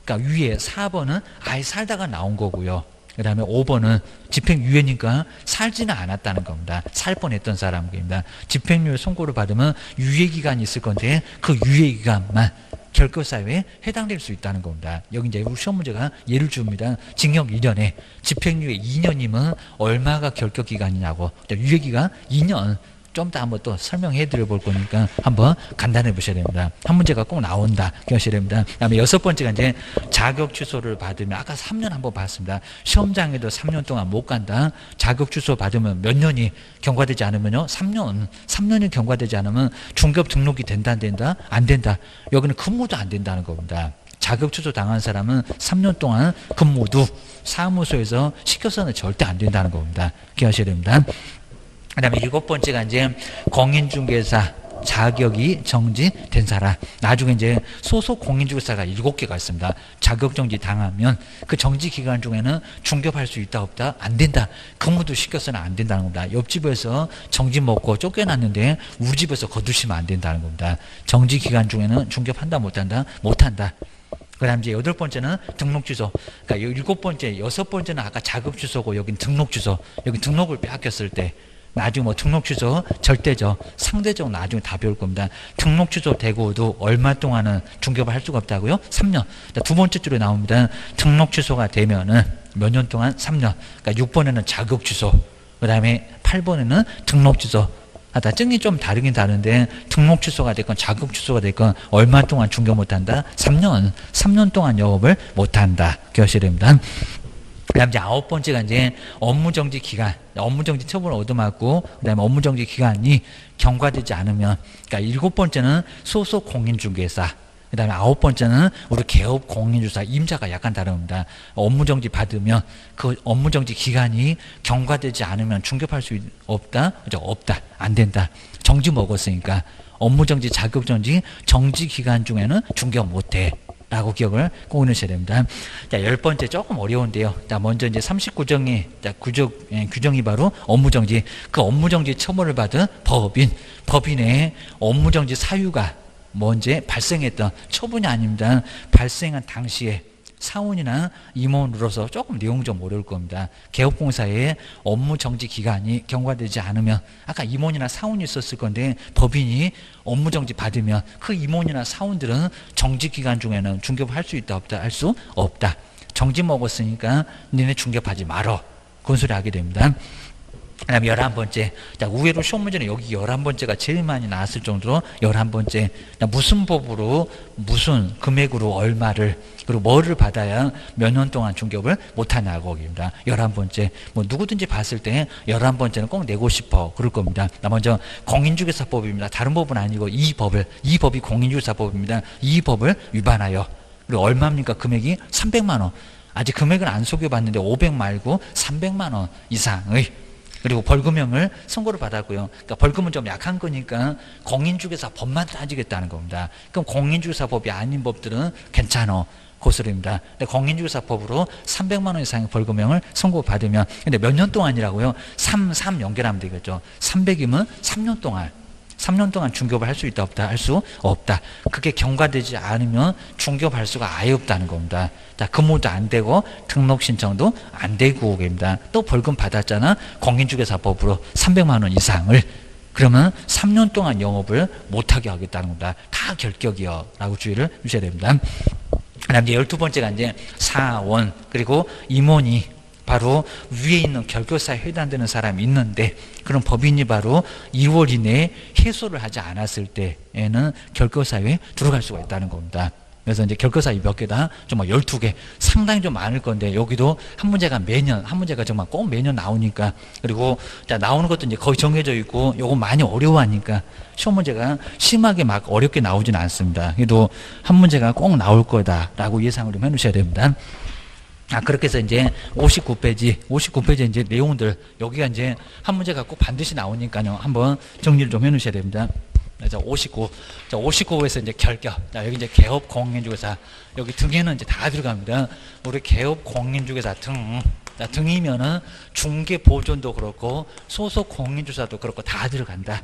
그러니까 유예. 4번은 아예 살다가 나온 거고요. 그 다음에 5번은 집행유예니까 살지는 않았다는 겁니다. 살 뻔했던 사람입니다. 집행유예 선고를 받으면 유예기간이 있을 건데 그 유예기간만 결격사유에 해당될 수 있다는 겁니다. 여기 이제 시험 문제가 예를 줍니다. 징역 2년에 집행유예 2년이면 얼마가 결격기간이냐고. 유예기간 2년. 좀 더 한번 또 설명해 드려 볼 거니까 한번 간단해 보셔야 됩니다. 한 문제가 꼭 나온다. 기억하셔야 됩니다. 그 다음에 6번째가 이제 자격 취소를 받으면 아까 3년 한번 봤습니다. 시험장에도 3년 동안 못 간다. 자격 취소 받으면 몇 년이 경과되지 않으면요. 3년이 경과되지 않으면 중개업 등록이 된다 안 된다? 안 된다. 여기는 근무도 안 된다는 겁니다. 자격 취소 당한 사람은 3년 동안 근무도 사무소에서 시켜서는 절대 안 된다는 겁니다. 기억하셔야 됩니다. 그 다음에 7번째가 이제 공인중개사 자격이 정지된 사람. 나중에 이제 소속 공인중개사가 7개가 있습니다. 자격 정지 당하면 그 정지 기간 중에는 중개업할 수 있다 없다? 안 된다. 근무도 시켜서는 안 된다는 겁니다. 옆집에서 정지 먹고 쫓겨났는데 우리 집에서 거두시면 안 된다는 겁니다. 정지 기간 중에는 중개업한다 못한다? 못한다. 그 다음 이제 8번째는 등록 취소. 그러니까 7번째, 6번째는 아까 자격 취소고 여긴 등록 취소. 여기 등록을 빼앗겼을 때 나중에 뭐 등록 취소 절대적, 상대적 나중에 다 배울 겁니다. 등록 취소 되고도 얼마 동안은 중개업을 할 수가 없다고요? 3년. 두 번째 줄에 나옵니다. 등록 취소가 되면은 몇 년 동안? 3년. 그러니까 6번에는 자격 취소. 그 다음에 8번에는 등록 취소. 다 증이 좀 다르긴 다른데 등록 취소가 됐건 자격 취소가 됐건 얼마 동안 중개업 못한다? 3년. 3년 동안 영업을 못한다. 기억하셔야 됩니다. 그 다음 이제 9번째가 이제 업무정지 기간, 업무정지 처분을 얻어맞고, 그 다음에 업무정지 기간이 경과되지 않으면, 그러니까 7번째는 소속 공인중개사, 그 다음에 9번째는 우리 개업 공인중개사 임자가 약간 다릅니다. 업무정지 받으면 그 업무정지 기간이 경과되지 않으면 중개업할 수 없다? 그죠? 없다. 안 된다. 정지 먹었으니까 업무정지, 자격정지, 정지 기간 중에는 중개업 못해. 라고 기억을 꼭 넣으셔야 됩니다. 자, 10번째 조금 어려운데요. 자, 먼저 이제 39정의 규정이 바로 업무정지. 그 업무정지 처벌을 받은 법인의 업무정지 사유가 먼저 발생했던 처분이 아닙니다. 발생한 당시에 사원이나 임원으로서 조금 내용 좀 어려울 겁니다. 개업공사의 업무정지 기간이 경과되지 않으면 아까 임원이나 사원이 있었을 건데 법인이 업무정지 받으면 그 임원이나 사원들은 정지기간 중에는 중개업 할 수 있다 없다? 할 수 없다. 정지 먹었으니까 니네 중개업하지 말어. 그런 소리 하게 됩니다. 그 다음에 11번째. 자, 의외로 시험 문제는 여기 11번째가 제일 많이 나왔을 정도로 11번째. 무슨 법으로, 무슨 금액으로 얼마를, 그리고 뭐를 받아야 몇 년 동안 중개업을 못하냐고 입니다. 11번째. 뭐 누구든지 봤을 때 11번째는 꼭 내고 싶어. 그럴 겁니다. 먼저 공인중개사법입니다. 다른 법은 아니고 이 법이 공인중개사법입니다. 이 법을 위반하여. 그리고 얼마입니까? 금액이 300만 원. 아직 금액은 안 속여봤는데 500 말고 300만 원 이상의 그리고 벌금형을 선고를 받았고요. 그러니까 벌금은 좀 약한 거니까 공인중개사 법만 따지겠다는 겁니다. 그럼 공인중개사 법이 아닌 법들은 괜찮아. 고소입니다. 근데 공인중개사 법으로 300만 원 이상의 벌금형을 선고받으면 근데 몇 년 동안이라고요? 3 연결하면 되겠죠. 300이면 3년 동안. 3년 동안 중개업을 할 수 있다 없다? 할 수 없다. 그게 경과되지 않으면 중개업할 수가 아예 없다는 겁니다. 자, 근무도 안 되고 등록 신청도 안 되고 입니다. 또 벌금 받았잖아. 공인중개사법으로 300만 원 이상을. 그러면 3년 동안 영업을 못하게 하겠다는 겁니다. 다 결격이요. 라고 주의를 주셔야 됩니다. 그 다음 이제 12번째가 이제 사원 그리고 임원이 바로 위에 있는 결격사에 해당되는 사람이 있는데 그런 법인이 바로 2월 이내에 해소를 하지 않았을 때에는 결격사유에 들어갈 수가 있다는 겁니다. 그래서 이제 결격사유 몇 개다? 정말 12개. 상당히 좀 많을 건데 여기도 한 문제가 정말 꼭 매년 나오니까 그리고 자, 나오는 것도 이제 거의 정해져 있고 요거 많이 어려워하니까 시험 문제가 심하게 막 어렵게 나오지는 않습니다. 그래도 한 문제가 꼭 나올 거다라고 예상을 좀 해놓으셔야 됩니다. 그렇게 해서 이제 59페이지 이제 내용들, 여기가 이제 한 문제가 꼭 반드시 나오니까요. 한번 정리를 좀 해 놓으셔야 됩니다. 자, 59에서 이제 결격. 자, 여기 이제 개업 공인중개사. 여기 등에는 이제 다 들어갑니다. 우리 개업 공인중개사 등. 자, 등이면은 중개보존도 그렇고 소속 공인중개사도 그렇고 다 들어간다.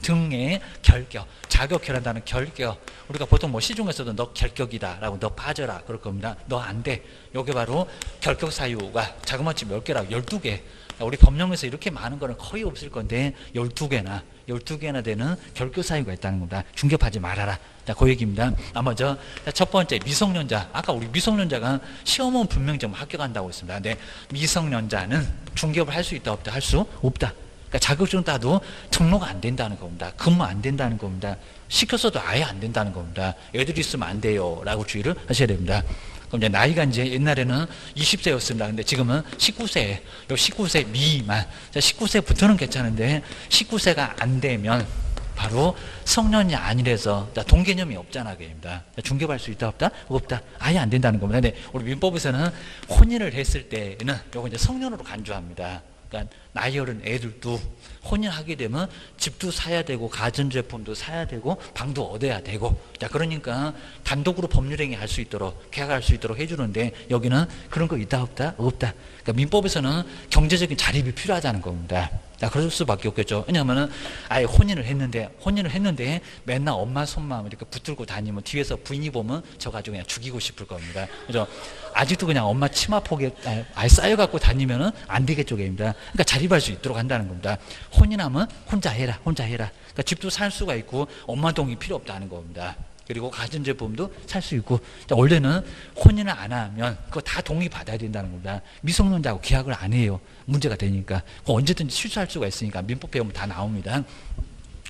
등에 결격. 자격결한다는 결격. 우리가 보통 뭐 시중에서도 너 결격이다 라고 너 빠져라 그럴 겁니다. 너 안 돼. 요게 바로 결격 사유가 자그마치 몇 개라고? 12개. 우리 법령에서 이렇게 많은 거는 거의 없을 건데 12개나 되는 결격 사유가 있다는 겁니다. 중개업하지 말아라. 자, 그 얘기입니다. 먼저 첫 번째 미성년자. 아까 우리 미성년자가 시험은 분명히 좀 합격한다고 했습니다. 근데 미성년자는 중개업을 할 수 있다 없다? 할 수 없다. 그러니까 자격증 따도 등록 안 된다는 겁니다. 근무 안 된다는 겁니다. 시켰어도 아예 안 된다는 겁니다. 애들이 있으면 안 돼요. 라고 주의를 하셔야 됩니다. 그럼 이제 나이가 이제 옛날에는 20세였습니다. 근데 지금은 19세, 19세 미만. 19세부터는 괜찮은데 19세가 안 되면 바로 성년이 아니라서 동개념이 없잖아 그입니다. 중개할 수 있다 없다? 없다. 아예 안 된다는 겁니다. 근데 우리 민법에서는 혼인을 했을 때는 요거 이제 성년으로 간주합니다. 그러니까 나이 어른 애들도 혼인하게 되면 집도 사야 되고 가전제품도 사야 되고 방도 얻어야 되고 자 그러니까 단독으로 법률행위 할 수 있도록 계약할 수 있도록 해주는데 여기는 그런 거 있다 없다? 없다. 그러니까 민법에서는 경제적인 자립이 필요하다는 겁니다. 자 그럴 수밖에 없겠죠. 왜냐하면 아예 혼인을 했는데 맨날 엄마 손만 이렇게 붙들고 다니면 뒤에서 부인이 보면 저 가지고 그냥 죽이고 싶을 겁니다. 그죠? 아직도 그냥 엄마 치마폭에 아예 쌓여갖고 다니면은 안 되겠죠, 게입니다. 그러니까 자립할 수 있도록 한다는 겁니다. 혼인하면 혼자 해라. 그러니까 집도 살 수가 있고 엄마 동의 필요 없다는 겁니다. 그리고 가전제품도 살 수 있고 원래는 혼인을 안 하면 그거 다 동의 받아야 된다는 겁니다. 미성년자하고 계약을 안 해요. 문제가 되니까 언제든지 실수할 수가 있으니까 민법 배우면 다 나옵니다.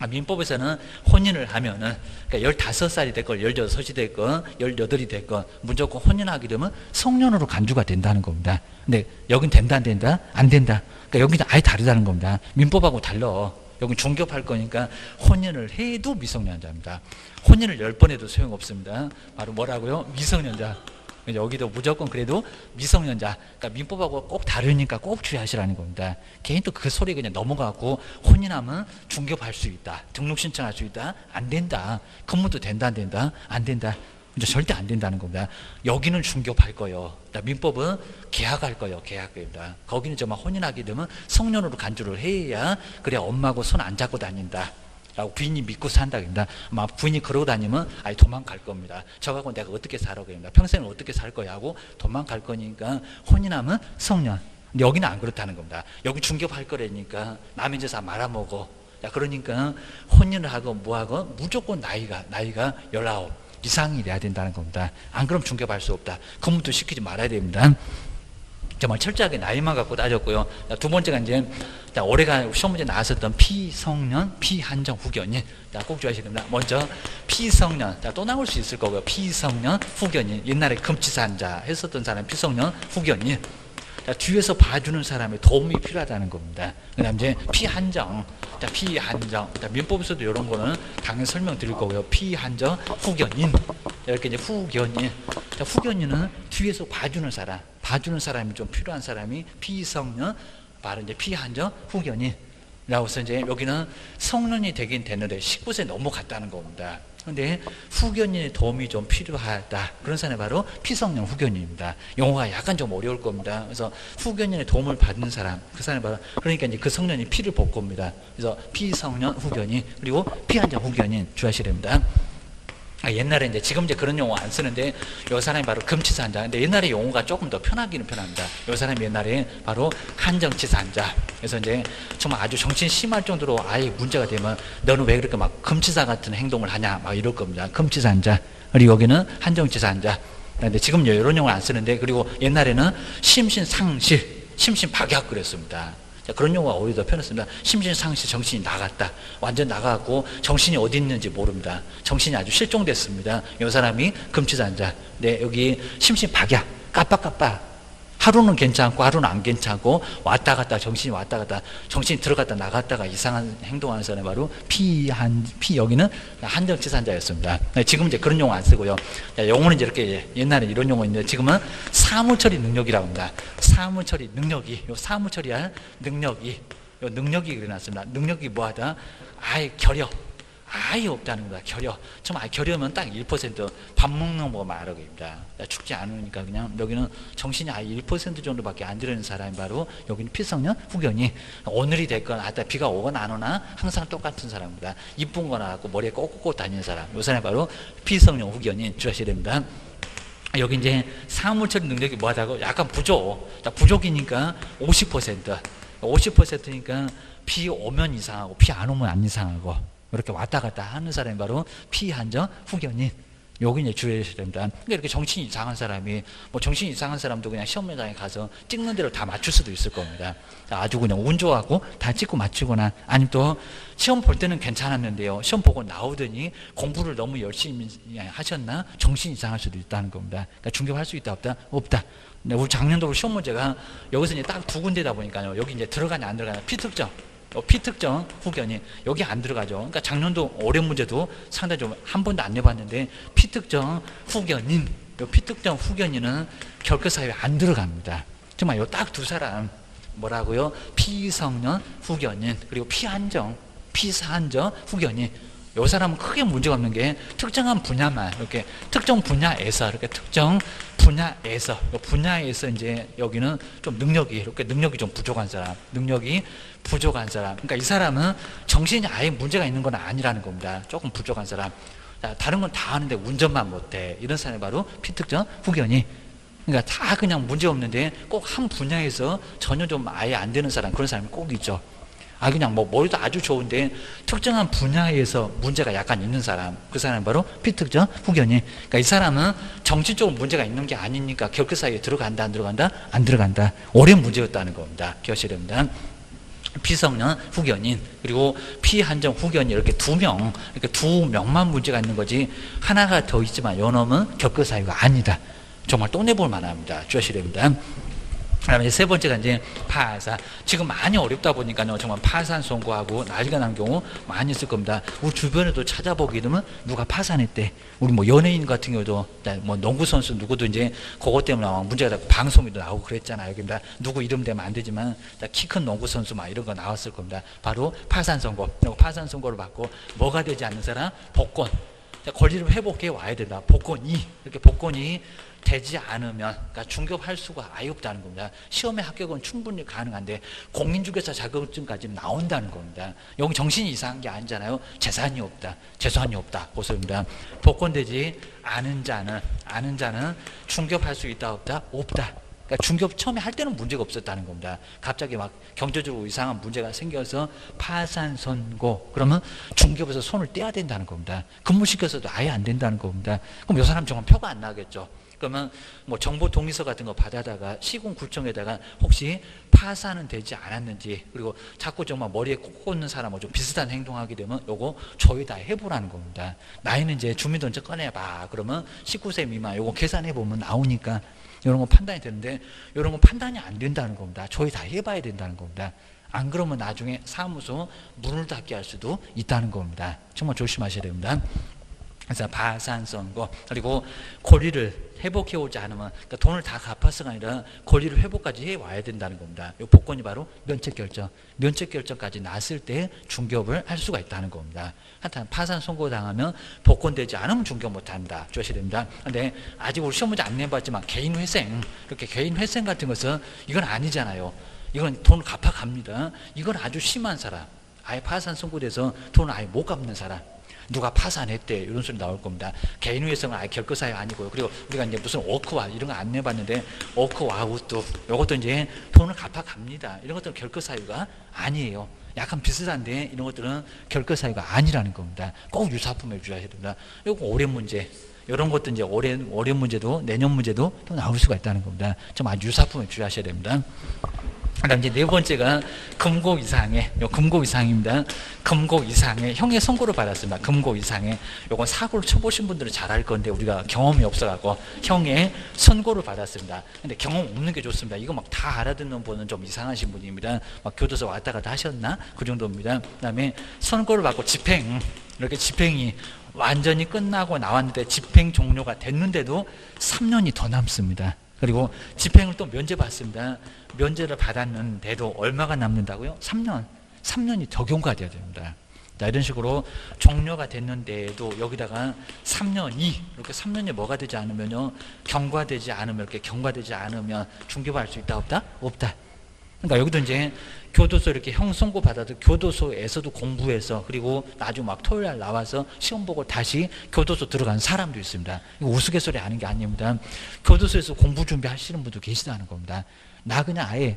민법에서는 혼인을 하면은 그러니까 15살이 됐건 16이 됐건 18이 됐건 무조건 혼인하게 되면 성년으로 간주가 된다는 겁니다. 근데 여긴 된다 안 된다? 안 된다. 그러니까 여기는 아예 다르다는 겁니다. 민법하고 달라. 여기 중개할 거니까 혼인을 해도 미성년자입니다. 혼인을 10번 해도 소용없습니다. 바로 뭐라고요? 미성년자. 여기도 무조건 그래도 미성년자. 그러니까 민법하고 꼭 다르니까 꼭 주의하시라는 겁니다. 개인 또 그 소리 그냥 넘어가고 혼인하면 중개할 수 있다. 등록 신청할 수 있다. 안 된다. 근무도 된다 안 된다? 안 된다. 이제 절대 안 된다는 겁니다. 여기는 중개할 거요. 민법은 계약할 거요. 계약입니다. 거기는 정말 혼인하게 되면 성년으로 간주를 해야 그래야 엄마하고 손 안 잡고 다닌다. 라고 부인이 믿고 산다입니다. 아마 부인이 그러고 다니면 아예 도망갈 겁니다. 저하고 내가 어떻게 살아 그럽니다. 평생을 어떻게 살 거야 하고 도망갈 거니까 혼인하면 성년. 근데 여기는 안 그렇다는 겁니다. 여기 중개할 거라니까 남의 재산 말아먹어. 야 그러니까 혼인을 하고 뭐하고 무조건 나이가 19 이상이 돼야 된다는 겁니다. 안 그러면 중개할 수 없다. 근무도 시키지 말아야 됩니다. 정말 철저하게 나이만 갖고 따졌고요. 두 번째가 이제 올해가 시험 문제 나왔었던 피성년, 피한정 후견인. 꼭 주의하셔야 됩니다. 먼저 피성년, 또 나올 수 있을 거고요. 피성년 후견인. 옛날에 금치산자 했었던 사람 피성년 후견인. 뒤에서 봐주는 사람의 도움이 필요하다는 겁니다. 그 다음 이제 피한정. 피한정. 민법에서도 이런 거는 당연히 설명드릴 거고요. 피한정 후견인. 이렇게 이제 후견인. 후견인은 뒤에서 봐주는 사람이 좀 필요한 사람이 피성년, 바로 이제 피한정 후견인. 라고서 이제 여기는 성년이 되긴 됐는데 19세 넘어갔다는 겁니다. 근데 후견인의 도움이 좀 필요하다. 그런 사람이 바로 피성년 후견인입니다. 용어가 약간 좀 어려울 겁니다. 그래서 후견인의 도움을 받는 사람, 그 사람이 바로 그러니까 이제 그 성년이 피를 볼 겁니다. 그래서 피성년 후견인 그리고 피한정 후견인 주의하셔야 됩니다. 옛날에 지금 그런 용어 안 쓰는데 요 사람이 바로 금치산자. 근데 옛날에 용어가 조금 더 편하기는 편합니다. 요 사람이 옛날에 바로 한정치산자. 그래서 정말 아주 정신 심할 정도로 아예 문제가 되면 너는 왜 그렇게 막 금치사 같은 행동을 하냐 막 이럴 겁니다. 금치산자. 그리고 여기는 한정치산자. 근데 지금 이런 용어 안 쓰는데 그리고 옛날에는 심신상실, 심신박약 그랬습니다. 그런 용어가 오히려 더 편했습니다. 심신상실, 정신이 나갔다. 완전 나가고 정신이 어디 있는지 모릅니다. 정신이 아주 실종됐습니다. 이 사람이 금치산자. 네, 여기 심신박약, 깜빡깜빡. 하루는 괜찮고 하루는 안 괜찮고 왔다 갔다 정신이 왔다 갔다 정신이 들어갔다 나갔다가 이상한 행동하는 사람이 바로 여기는 한정치산자였습니다. 지금은 그런 용어 안 쓰고요. 용어는 이렇게 옛날에 이런 용어 있는데 지금은 사무처리 능력이라고 합니다. 사무처리 능력이 요 사무처리할 능력이 요 능력이 일어났습니다. 능력이 뭐하다? 아예 아예 없다는 거다. 좀 결여면 딱 1%밥 먹는 거 말하기입니다. 죽지 않으니까 그냥 여기는 정신이 아예 1% 정도밖에 안 들어있는 사람이 바로 여기는 피성년 후견이 오늘이 됐건 비가 오거나 안 오나 항상 똑같은 사람입니다. 이쁜 거나 갖고 머리에 꽂고 다니는 사람. 이 사람이 바로 피성년 후견이 주의하셔야 됩니다. 여기 사무처리 능력이 뭐하다고? 약간 부족이니까 50%. 50%니까 비 오면 이상하고 비 안 오면 안 이상하고 이렇게 왔다 갔다 하는 사람이 바로 피한정 후견인. 여기 이제 주의하셔야 됩니다. 그러니까 이렇게 정신이 이상한 사람이, 뭐 정신이 이상한 사람도 그냥 시험 현장에 가서 찍는 대로 다 맞출 수도 있을 겁니다. 아주 그냥 운 좋아하고 다 찍고 맞추거나, 아니면 또 시험 볼 때는 괜찮았는데요, 시험 보고 나오더니 공부를 너무 열심히 하셨나 정신이 이상할 수도 있다는 겁니다. 그러니까 중개할 수 있다 없다? 없다. 근데 우리 작년도 시험 문제가 여기서 이제 딱 두 군데다 보니까요, 여기 이제 들어가냐 안 들어가냐, 피특정, 피특정 후견이 여기 안 들어가죠. 그러니까 작년도 올해 문제도 상당히 좀 한 번도 안 내봤는데, 피특정 후견인, 요 피특정 후견인은 결과사유에 안 들어갑니다. 정말 요 딱 두 사람, 뭐라고요? 피성년 후견인, 그리고 피한정, 피사한정 후견인. 요 사람은 크게 문제가 없는 게 특정한 분야만, 이렇게 특정 분야에서, 이렇게 특정 분야에서, 분야에서 이제 여기는 좀 능력이, 이렇게 능력이 좀 부족한 사람, 능력이 부족한 사람. 그러니까 이 사람은 정신이 아예 문제가 있는 건 아니라는 겁니다. 조금 부족한 사람. 다른 건 다 하는데 운전만 못해. 이런 사람이 바로 피특정 후견이. 그러니까 다 그냥 문제 없는데 꼭 한 분야에서 전혀 좀 아예 안 되는 사람, 그런 사람이 꼭 있죠. 그냥 뭐 머리도 아주 좋은데 특정한 분야에서 문제가 약간 있는 사람, 그 사람이 바로 피특정 후견이. 그러니까 이 사람은 정신적으로 문제가 있는 게 아니니까 결격 사이에 들어간다 안 들어간다? 안 들어간다. 오랜 문제였다는 겁니다. 기억하셔야 됩니다. 피성년 후견인, 그리고 피한정 후견인, 이렇게 두 명, 이렇게 두 명만 문제가 있는 거지, 하나가 더 있지만 요놈은 결격 사유가 아니다. 정말 또 내볼 만합니다. 주셔야 됩니다. 그다음에 세 번째가 이제 파산. 지금 많이 어렵다 보니까요, 정말 파산 선고하고 난리가 난 경우 많이 있을 겁니다. 우리 주변에도 찾아보게 되면 누가 파산했대. 우리 뭐 연예인 같은 경우도, 뭐 농구 선수 누구도 이제 그것 때문에 문제가 되고 방송에도 나오고 그랬잖아요. 여기입니다. 누구 이름 되면 안 되지만 키 큰 농구 선수 막 이런 거 나왔을 겁니다. 바로 파산 선고. 파산 선고를 받고 뭐가 되지 않는 사람? 복권. 권리를 회복해 와야 된다. 복권이, 이렇게 복권이 되지 않으면, 그러니까 중개할 수가 아예 없다는 겁니다. 시험에 합격은 충분히 가능한데 공인중개사 자격증까지 나온다는 겁니다. 여기 정신이 이상한 게 아니잖아요. 재산이 없다, 재산이 없다, 그것입니다. 복권되지 않은 자는 중개할 수 있다 없다? 없다. 그러니까 중개업 처음에 할 때는 문제가 없었다는 겁니다. 갑자기 막 경제적으로 이상한 문제가 생겨서 파산 선고, 그러면 중개업에서 손을 떼야 된다는 겁니다. 근무시켜서도 아예 안 된다는 겁니다. 그럼 이 사람 정말 표가 안 나겠죠. 그러면 뭐 정보 동의서 같은 거 받아다가 시군구청에다가 혹시 파산은 되지 않았는지, 그리고 자꾸 정말 머리에 꽂는 사람하고 좀 비슷한 행동하게 되면 요거 조회 다 해보라는 겁니다. 나이는 이제 주민등록증 꺼내봐. 그러면 19세 미만 요거 계산해보면 나오니까 이런 거 판단이 되는데, 이런 거 판단이 안 된다는 겁니다. 조회 다 해봐야 된다는 겁니다. 안 그러면 나중에 사무소 문을 닫게 할 수도 있다는 겁니다. 정말 조심하셔야 됩니다. 그래서 파산 선고, 그리고 권리를 회복해 오지 않으면, 그러니까 돈을 다 갚아서가 아니라 권리를 회복까지 해 와야 된다는 겁니다. 이 복권이 바로 면책결정, 면책결정까지 났을 때 중개업을 할 수가 있다는 겁니다. 하여튼 파산 선고 당하면 복권되지 않으면 중개업 못한다. 주셔야 됩니다. 근데 아직 우리 시험 문제 안 내봤지만 개인회생, 이렇게 개인회생 같은 것은 이건 아니잖아요. 이건 돈을 갚아갑니다. 이건 아주 심한 사람, 아예 파산 선고돼서 돈을 아예 못 갚는 사람, 누가 파산했대, 이런 소리 나올 겁니다. 개인회생은 아예 결과사유 아니고요. 그리고 우리가 이제 무슨 워크와 이런 거 안 내봤는데, 워크와웃도 이것도 이제 돈을 갚아갑니다. 이런 것들은 결과사유가 아니에요. 약간 비슷한데 이런 것들은 결과사유가 아니라는 겁니다. 꼭 유사품에 주셔야 됩니다. 이거 올해 문제, 이런 것도 이제 올해 문제도 내년 문제도 또 나올 수가 있다는 겁니다. 좀 아주 유사품에 주의하셔야 됩니다. 그다음 이제 네 번째가 금고 이상의, 요 금고 이상입니다. 금고 이상의 형의 선고를 받았습니다. 금고 이상의, 요건 사고를 쳐보신 분들은 잘 알 건데 우리가 경험이 없어갖고 형의 선고를 받았습니다. 근데 경험 없는 게 좋습니다. 이거 막 다 알아듣는 분은 좀 이상하신 분입니다. 막 교도소 왔다 갔다 하셨나? 그 정도입니다. 그다음에 선고를 받고 집행, 이렇게 집행이 완전히 끝나고 나왔는데 집행 종료가 됐는데도 3년이 더 남습니다. 그리고 집행을 또 면제받습니다. 면제를 받았는데도 얼마가 남는다고요? 3년. 3년이 적용가 돼야 됩니다. 자, 이런 식으로 종료가 됐는데도 여기다가 3년이, 이렇게 3년이 뭐가 되지 않으면요, 경과되지 않으면, 이렇게 경과되지 않으면 중개할 수 있다 없다? 없다. 그러니까 여기도 이제 교도소 이렇게 형 선고 받아도 교도소에서도 공부해서, 그리고 나중에 막 토요일 날 나와서 시험 보고 다시 교도소 들어가는 사람도 있습니다. 이거 우스갯소리 하는 게 아닙니다. 교도소에서 공부 준비하시는 분도 계시다는 겁니다. 나 그냥 아예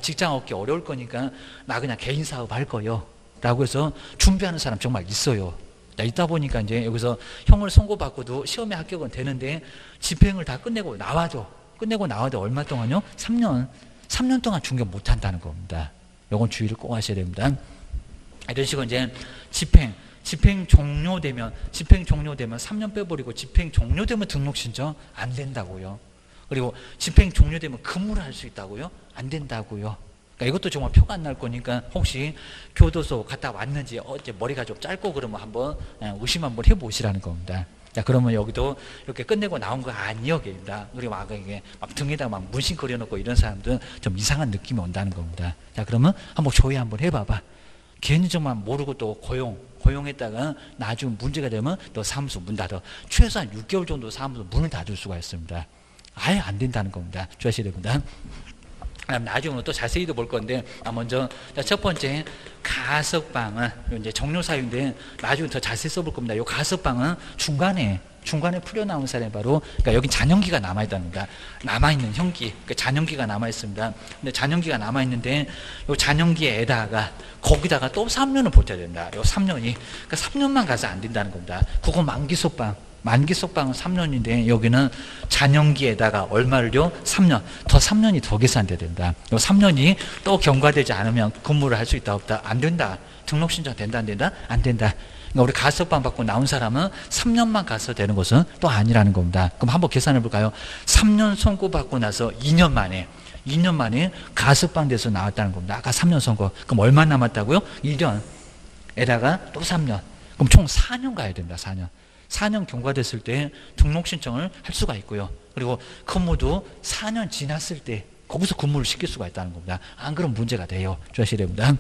직장 얻기 어려울 거니까 나 그냥 개인 사업 할 거요 라고 해서 준비하는 사람 정말 있어요. 자, 있다 보니까 이제 여기서 형을 선고받고도 시험에 합격은 되는데 집행을 다 끝내고 나와도 얼마 동안요? 3년 동안 중견 못 한다는 겁니다. 요건 주의를 꼭 하셔야 됩니다. 이런 식으로 이제 집행 종료되면 3년 빼버리고 집행 종료되면 등록 신청 안 된다고요. 그리고 집행 종료되면 근무를 할 수 있다고요? 안 된다고요. 그러니까 이것도 정말 표가 안 날 거니까 혹시 교도소 갔다 왔는지 어제 머리가 좀 짧고 그러면 한번 의심 한번 해보시라는 겁니다. 자, 그러면 여기도 이렇게 끝내고 나온 거 아니요, 입니다. 그리고 막 이게 막 등에다 막 문신 그려놓고 이런 사람들은 좀 이상한 느낌이 온다는 겁니다. 자, 그러면 한번 조회 한번 해봐봐. 괜히 정말 모르고 또 고용했다가 나중에 문제가 되면 또 사무소 문 닫아. 최소한 6개월 정도 사무소 문을 닫을 수가 있습니다. 아예 안 된다는 겁니다. 주의하셔야 됩니다. 나중에 또 자세히도 볼 건데, 먼저 첫 번째 가석방은 이제 정료사유인데 나중에 더 자세히 써볼 겁니다. 이 가석방은 중간에 풀려 나온 사람이 바로, 그러니까 여기 잔형기가 남아 있답니다. 남아있는 형기, 그러니까 잔형기가 남아 있습니다. 근데 잔형기가 남아 있는데 이 잔형기에다가 거기다가 또 3년을 버텨야 된다. 요 3년이, 그러니까 3년만 가서 안 된다는 겁니다. 그거 만기 속방은 3년인데 여기는 잔형기에다가 얼마를요? 3년. 더 3년이 더 계산돼야 된다. 요 3년이 또 경과되지 않으면 근무를 할 수 있다 없다? 안 된다. 등록 신청 된다 안 된다? 안 된다. 그러니까 우리 가석방 받고 나온 사람은 3년만 가서 되는 것은 또 아니라는 겁니다. 그럼 한번 계산해 볼까요? 3년 선고받고 나서 2년 만에 가석방 돼서 나왔다는 겁니다. 아까 3년 선고. 그럼 얼마 남았다고요? 1년에다가 또 3년. 그럼 총 4년 가야 된다. 4년 경과됐을 때 등록 신청을 할 수가 있고요. 그리고 근무도 4년 지났을 때 거기서 근무를 시킬 수가 있다는 겁니다. 안 그러면 문제가 돼요. 주의하셔야 됩니다.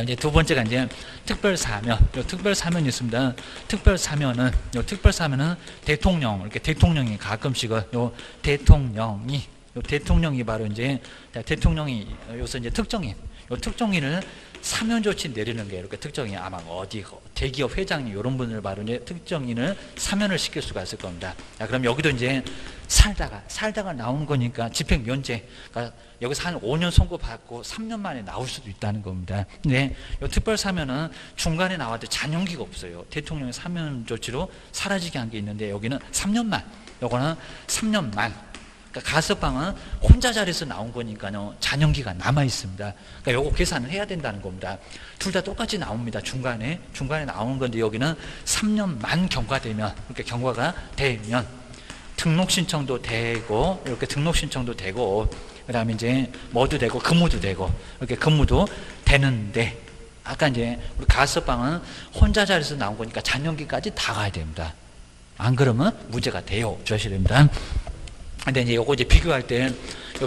이제 두 번째가 이제 특별사면. 특별사면이 있습니다. 특별사면은 대통령, 이렇게 대통령이 가끔씩은 대통령이 바로 이제 대통령이 요새 이제 특정인을 사면 조치 내리는 게 이렇게 특정인, 아마 어디 대기업 회장님 이런 분을 바로 이제 특정인을 사면을 시킬 수가 있을 겁니다. 자, 그럼 여기도 이제 살다가 나온 거니까 집행 면제, 그러니까 여기서 한 5년 선고받고 3년 만에 나올 수도 있다는 겁니다. 근데 이 특별 사면은 중간에 나와도 잔용기가 없어요. 대통령의 사면 조치로 사라지게 한 게 있는데 여기는 3년만, 요거는 3년만. 그러니까 가석방은 혼자 자리에서 나온 거니까요, 잔형기가 남아 있습니다. 그러니까 요거 계산을 해야 된다는 겁니다. 둘 다 똑같이 나옵니다. 중간에 나오는 건데 여기는 3년만 경과되면, 이렇게 경과가 되면 등록 신청도 되고, 이렇게 등록 신청도 되고, 그다음에 이제 뭐도 되고 근무도 되고, 이렇게 근무도 되는데, 아까 이제 우리 가석방은 혼자 자리에서 나온 거니까 잔형기까지 다 가야 됩니다. 안 그러면 문제가 돼요. 주의하셔야 됩니다. 근데 이제 요거 이제 비교할 때,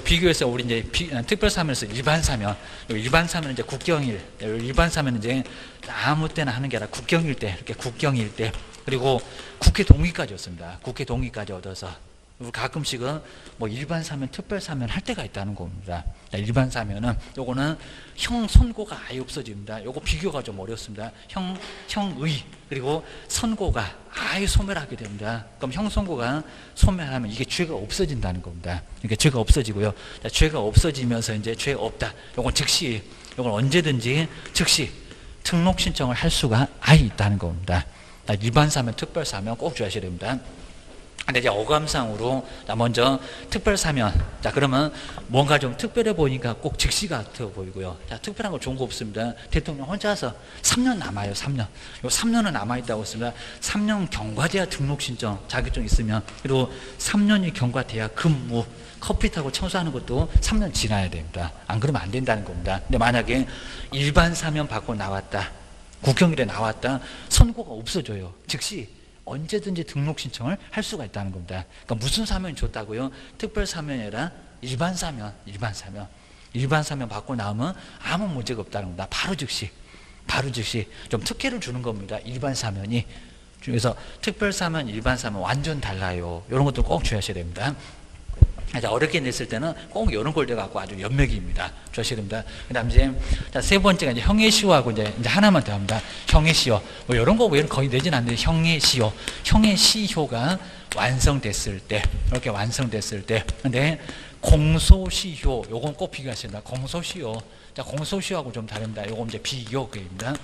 비교해서 우리 이제 특별 사면에서 일반 사면 이제 국경일, 일반 사면은 이제 아무 때나 하는 게 아니라 국경일 때, 이렇게 국경일 때, 그리고 국회 동의까지 얻습니다. 국회 동의까지 얻어서 가끔씩은 뭐 일반 사면, 특별 사면 할 때가 있다는 겁니다. 일반 사면은 요거는 형 선고가 아예 없어집니다. 요거 비교가 좀 어렵습니다. 형의 그리고 선고가 아예 소멸하게 됩니다. 그럼 형 선고가 소멸하면 이게 죄가 없어진다는 겁니다. 이게 죄가 없어지고요. 죄가 없어지면서 이제 죄 없다. 요건 즉시, 요건 언제든지 즉시 등록 신청을 할 수가 아예 있다는 겁니다. 일반 사면, 특별 사면 꼭 주의하셔야 됩니다. 근데 이제 어감상으로, 먼저 특별 사면. 자, 그러면 뭔가 좀 특별해 보이니까 꼭 즉시 같아 보이고요. 자, 특별한 거 좋은 거 없습니다. 대통령 혼자서 3년 남아요. 3년. 요 3년은 남아있다고 했습니다. 3년 경과돼야 등록 신청, 자격증 있으면. 그리고 3년이 경과돼야 근무, 커피 타고 청소하는 것도 3년 지나야 됩니다. 안 그러면 안 된다는 겁니다. 근데 만약에 일반 사면 받고 나왔다, 국경일에 나왔다, 선고가 없어져요. 즉시 언제든지 등록 신청을 할 수가 있다는 겁니다. 그러니까 무슨 사면이 좋다고요? 특별 사면이 아니라 일반 사면 받고 나오면 아무 문제가 없다는 겁니다. 바로 즉시 좀 특혜를 주는 겁니다. 일반 사면이. 그래서 특별 사면, 일반 사면 완전 달라요. 이런 것도 꼭 주의하셔야 됩니다. 어렵게 냈을 때는 꼭 이런 걸 갖고 아주 연맥입니다. 주의하셔야 됩니다. 그 다음 이제, 세 번째가 이제 형해시효하고 이제 하나만 더 합니다. 형해시효. 뭐 이런 거 거의 내진 않는데 형해시효. 형해시효가 완성됐을 때, 이렇게 완성됐을 때. 근데 공소시효, 요건 꼭 비교하셔야 됩니다. 공소시효. 공소시효하고 좀 다릅니다. 요건 이제 비교급입니다.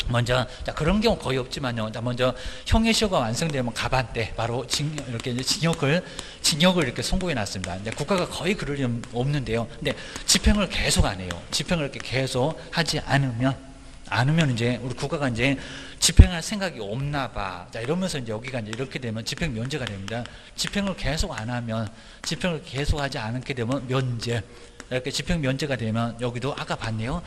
먼저 자, 그런 경우 거의 없지만요. 자, 먼저 형의 시효가 완성되면 가반대 바로 이렇게 이제 징역을 이렇게 선고해 놨습니다. 근데 국가가 거의 그럴 일 없는데요. 근데 집행을 계속 안 해요. 집행을 이렇게 계속 하지 않으면 이제 우리 국가가 이제 집행할 생각이 없나 봐. 자, 이러면서 이제 여기가 이제 이렇게 되면 집행 면제가 됩니다. 집행을 계속 안 하면, 집행을 계속 하지 않게 되면 면제. 이렇게 집행 면제가 되면 여기도 아까 봤네요.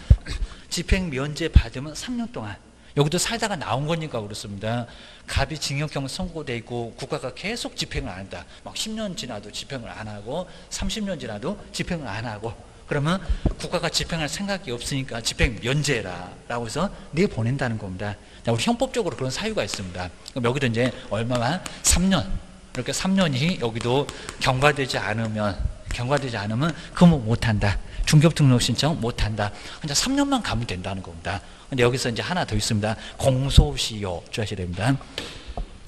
집행 면제 받으면 3년 동안. 여기도 살다가 나온 거니까 그렇습니다. 갑이 징역형 선고돼 있고 국가가 계속 집행을 안 한다. 막 10년 지나도 집행을 안 하고 30년 지나도 집행을 안 하고 그러면 국가가 집행할 생각이 없으니까 집행 면제라 라고 해서 내보낸다는 겁니다. 자, 우리 형법적으로 그런 사유가 있습니다. 그럼 여기도 이제 얼마만? 3년. 이렇게 3년이 여기도 경과되지 않으면 근무 못한다. 중개업 등록 신청 못한다. 그냥 3년만 가면 된다는 겁니다. 근데 여기서 이제 하나 더 있습니다. 공소시효 주하셔야 됩니다.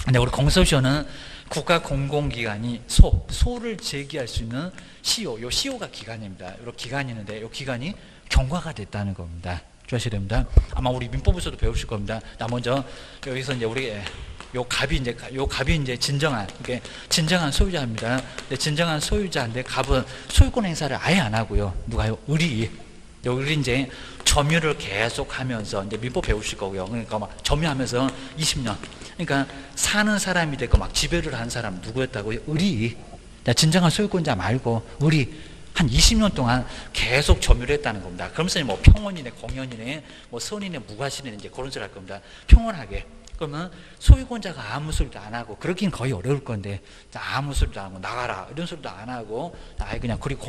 근데 우리 공소시효는 국가 공공기관이 소를 제기할 수 있는 시효, 요 시효가 기간입니다. 이런 기간이 있는데 요 기간이 경과가 됐다는 겁니다. 주하셔야 됩니다. 아마 우리 민법에서도 배우실 겁니다. 나 먼저 여기서 이제 우리 요 갑이 이제 진정한 소유자입니다. 진정한 소유자인데 갑은 소유권 행사를 아예 안 하고요. 누가요? 을이 이제 점유를 계속 하면서 이제 민법 배우실 거고요. 그러니까 막 점유하면서 20년. 그러니까 사는 사람이 되고 막 지배를 한 사람 누구였다고요? 을이. 진정한 소유권자 말고 을이 한 20년 동안 계속 점유를 했다는 겁니다. 그러면서 뭐 평원이네, 공연이네, 뭐 선이네, 무과실이네 이제 그런 소리 할 겁니다. 평온하게. 그러면 소유권자가 아무 소리도 안 하고 그러긴 거의 어려울 건데 아무 소리도 안 하고 나가라 이런 소리도 안 하고 아예 그냥 그리고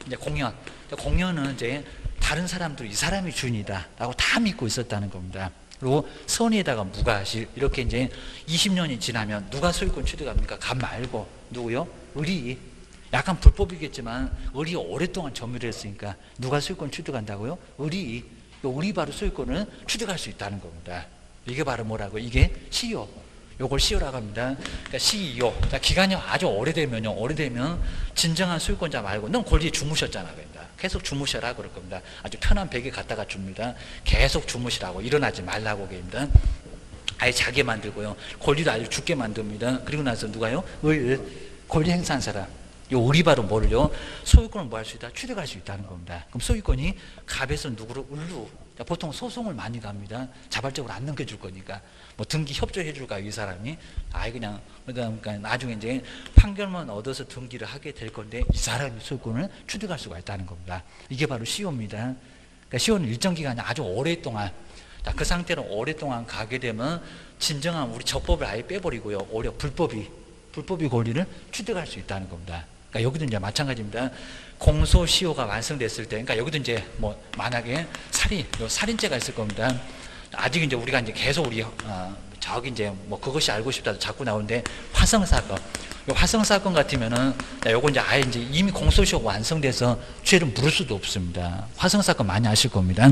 이제 공연은 이제 다른 사람들 이 사람이 주인이다라고 다 믿고 있었다는 겁니다. 그리고 선의에다가 무과실 이렇게 이제 20년이 지나면 누가 소유권 취득합니까? 갑 말고 누구요? 을이. 약간 불법이겠지만 을이 오랫동안 점유를 했으니까 누가 소유권 취득한다고요? 을이. 을이 바로 소유권을 취득할 수 있다는 겁니다. 이게 바로 뭐라고? 이게 시효. 요걸 시효라고 합니다. 그러니까 시효. 자, 기간이 아주 오래되면 진정한 소유권자 말고 넌 권리에 주무셨잖아. 그러니까 계속 주무셔라 그럴 겁니다. 아주 편한 베개 갖다가 줍니다. 계속 주무시라고 일어나지 말라고 합니다. 아예 자게 만들고요. 권리도 아주 죽게 만듭니다. 그리고 나서 누가요? 권리 행사한 사람. 요 을이 바로 뭐를요? 소유권을 뭐 할 수 있다? 취득할 수 있다는 겁니다. 그럼 소유권이 갑에서 누구로? 을로. 보통 소송을 많이 갑니다. 자발적으로 안 넘겨줄 거니까. 뭐 등기 협조해 줄까 이 사람이? 아예 그냥 그러니까 나중에 이제 판결만 얻어서 등기를 하게 될 건데 이 사람이 소유권을 취득할 수가 있다는 겁니다. 이게 바로 시효입니다. 그러니까 시효는 일정 기간이 아주 오랫동안 그 상태로 오랫동안 가게 되면 진정한 우리 적법을 아예 빼버리고요. 오히려 불법이 권리를 취득할 수 있다는 겁니다. 그러니까 여기도 이제 마찬가지입니다. 공소시효가 완성됐을 때, 그러니까 여기도 이제 뭐 만약에 살인죄가 있을 겁니다. 아직 이제 우리가 이제 계속 저기 이제 뭐 그것이 알고 싶다도 자꾸 나오는데 화성 사건. 요 화성 사건 같으면은 요거 이제 아예 이제 이미 공소시효가 완성돼서 죄를 물을 수도 없습니다. 화성 사건 많이 아실 겁니다.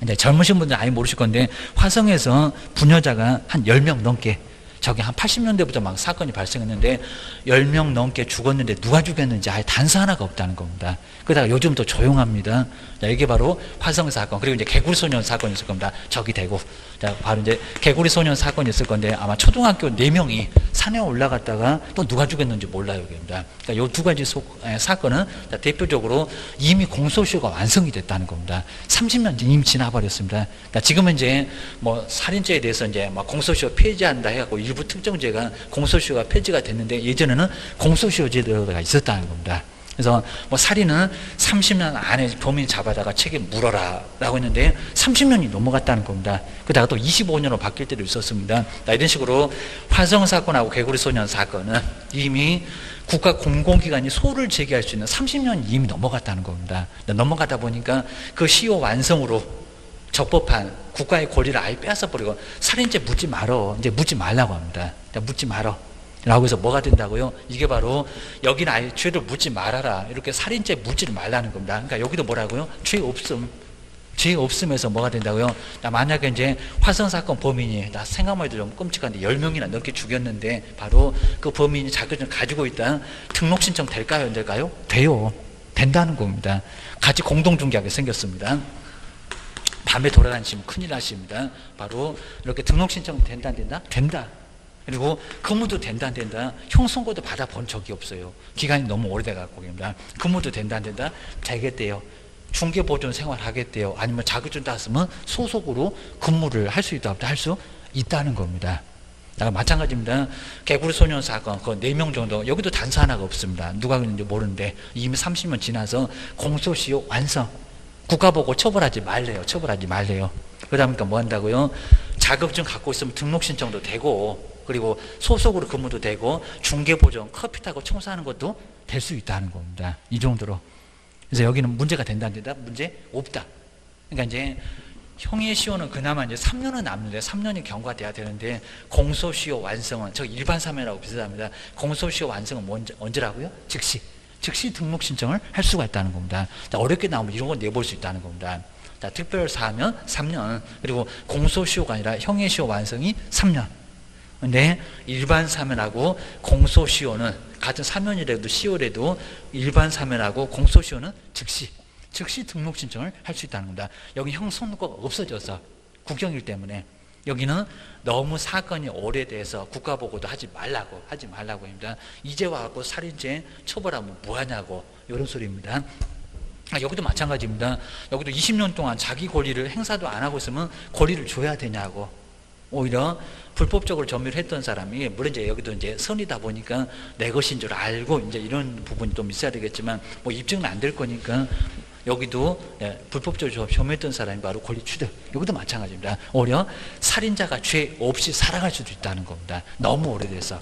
이제 젊으신 분들은 아예 모르실 건데 화성에서 부녀자가 한 10명 넘게 저기 한 80년대부터 막 사건이 발생했는데 10명 넘게 죽었는데 누가 죽였는지 아예 단서 하나가 없다는 겁니다. 그러다가 요즘 더 조용합니다. 자, 이게 바로 화성 사건. 그리고 이제 개구리 소년 사건이 있을 겁니다. 저기 대구. 자, 바로 이제 개구리 소년 사건이 있을 건데 아마 초등학교 4명이 산에 올라갔다가 또 누가 죽였는지 몰라요. 여기입니다. 그러니까 요 두 가지 사건은 대표적으로 이미 공소시효가 완성이 됐다는 겁니다. 30년 이미 지나버렸습니다. 그러니까 지금은 이제 뭐 살인죄에 대해서 이제 막 공소시효 폐지한다 해갖고 일부 특정죄가 공소시효가 폐지가 됐는데 예전에는 공소시효 제도가 있었다는 겁니다. 그래서 뭐 살인은 30년 안에 범인 잡아다가 책임 물어라 라고 했는데 30년이 넘어갔다는 겁니다. 그러다가 또 25년으로 바뀔 때도 있었습니다. 이런 식으로 화성 사건하고 개구리 소년 사건은 이미 국가 공공기관이 소를 제기할 수 있는 30년이 이미 넘어갔다는 겁니다. 넘어가다 보니까 그 시효 완성으로 적법한 국가의 권리를 아예 빼앗아버리고 살인죄 묻지 말어. 이제 묻지 말라고 합니다. 묻지 말어. 라고 해서 뭐가 된다고요? 이게 바로 여기는 아예 죄를 묻지 말아라. 이렇게 살인죄 묻지를 말라는 겁니다. 그러니까 여기도 뭐라고요? 죄 없음에서 뭐가 된다고요? 나 만약에 이제 화성 사건 범인이 나 생각만 해도 좀 끔찍한데 10명이나 넘게 죽였는데 바로 그 범인이 자기를 가지고 있다 등록 신청 될까요? 안 될까요? 돼요. 된다는 겁니다. 같이 공동 중개하게 생겼습니다. 밤에 돌아다니시면 큰일 나십니다. 바로 이렇게 등록 신청 된다 안 된다? 된다. 그리고 근무도 된다 안 된다? 형선고도 받아본 적이 없어요. 기간이 너무 오래돼갖고 그럽니다. 근무도 된다 안 된다? 되겠대요. 중개보존 생활하겠대요. 아니면 자격증 땄으면 소속으로 근무를 할 수 있다 없다 할 수 있다는 겁니다. 마찬가지입니다. 개구리소년 사건 그 4명 정도 여기도 단서 하나가 없습니다. 누가 그랬는지 모르는데 이미 30년 지나서 공소시효 완성. 국가보고 처벌하지 말래요. 처벌하지 말래요. 그러니까 뭐 한다고요? 자격증 갖고 있으면 등록 신청도 되고 그리고 소속으로 근무도 되고 중개보존 커피 타고 청소하는 것도 될 수 있다는 겁니다. 이 정도로. 그래서 여기는 문제가 된다 안 된다? 문제 없다. 그러니까 이제 형의시효는 그나마 이제 3년은 남는데 3년이 경과돼야 되는데 공소시효 완성은 저 일반 사면하고 비슷합니다. 공소시효 완성은 언제라고요? 즉시 등록 신청을 할 수가 있다는 겁니다. 자, 어렵게 나오면 이런 건 내볼 수 있다는 겁니다. 자, 특별사면 3년 그리고 공소시효가 아니라 형의시효 완성이 3년. 근데 일반 사면하고 공소시효는 같은 사면이라도 시효라도 일반 사면하고 공소시효는 즉시 등록 신청을 할 수 있다는 겁니다. 여기 형선고가 없어져서 국경일 때문에 여기는 너무 사건이 오래돼서 국가보고도 하지 말라고 합니다. 이제 와갖고 살인죄 처벌하면 뭐하냐고 이런 소리입니다. 여기도 마찬가지입니다. 여기도 20년 동안 자기 권리를 행사도 안 하고 있으면 권리를 줘야 되냐고. 오히려 불법적으로 점유를 했던 사람이 물론 이제 여기도 이제 선이다 보니까 내 것인 줄 알고 이제 이런 부분이 좀 있어야 되겠지만 뭐 입증은 안 될 거니까 여기도 불법적으로 점유했던 사람이 바로 권리 취득. 여기도 마찬가지입니다. 오히려 살인자가 죄 없이 살아갈 수도 있다는 겁니다. 너무 오래돼서.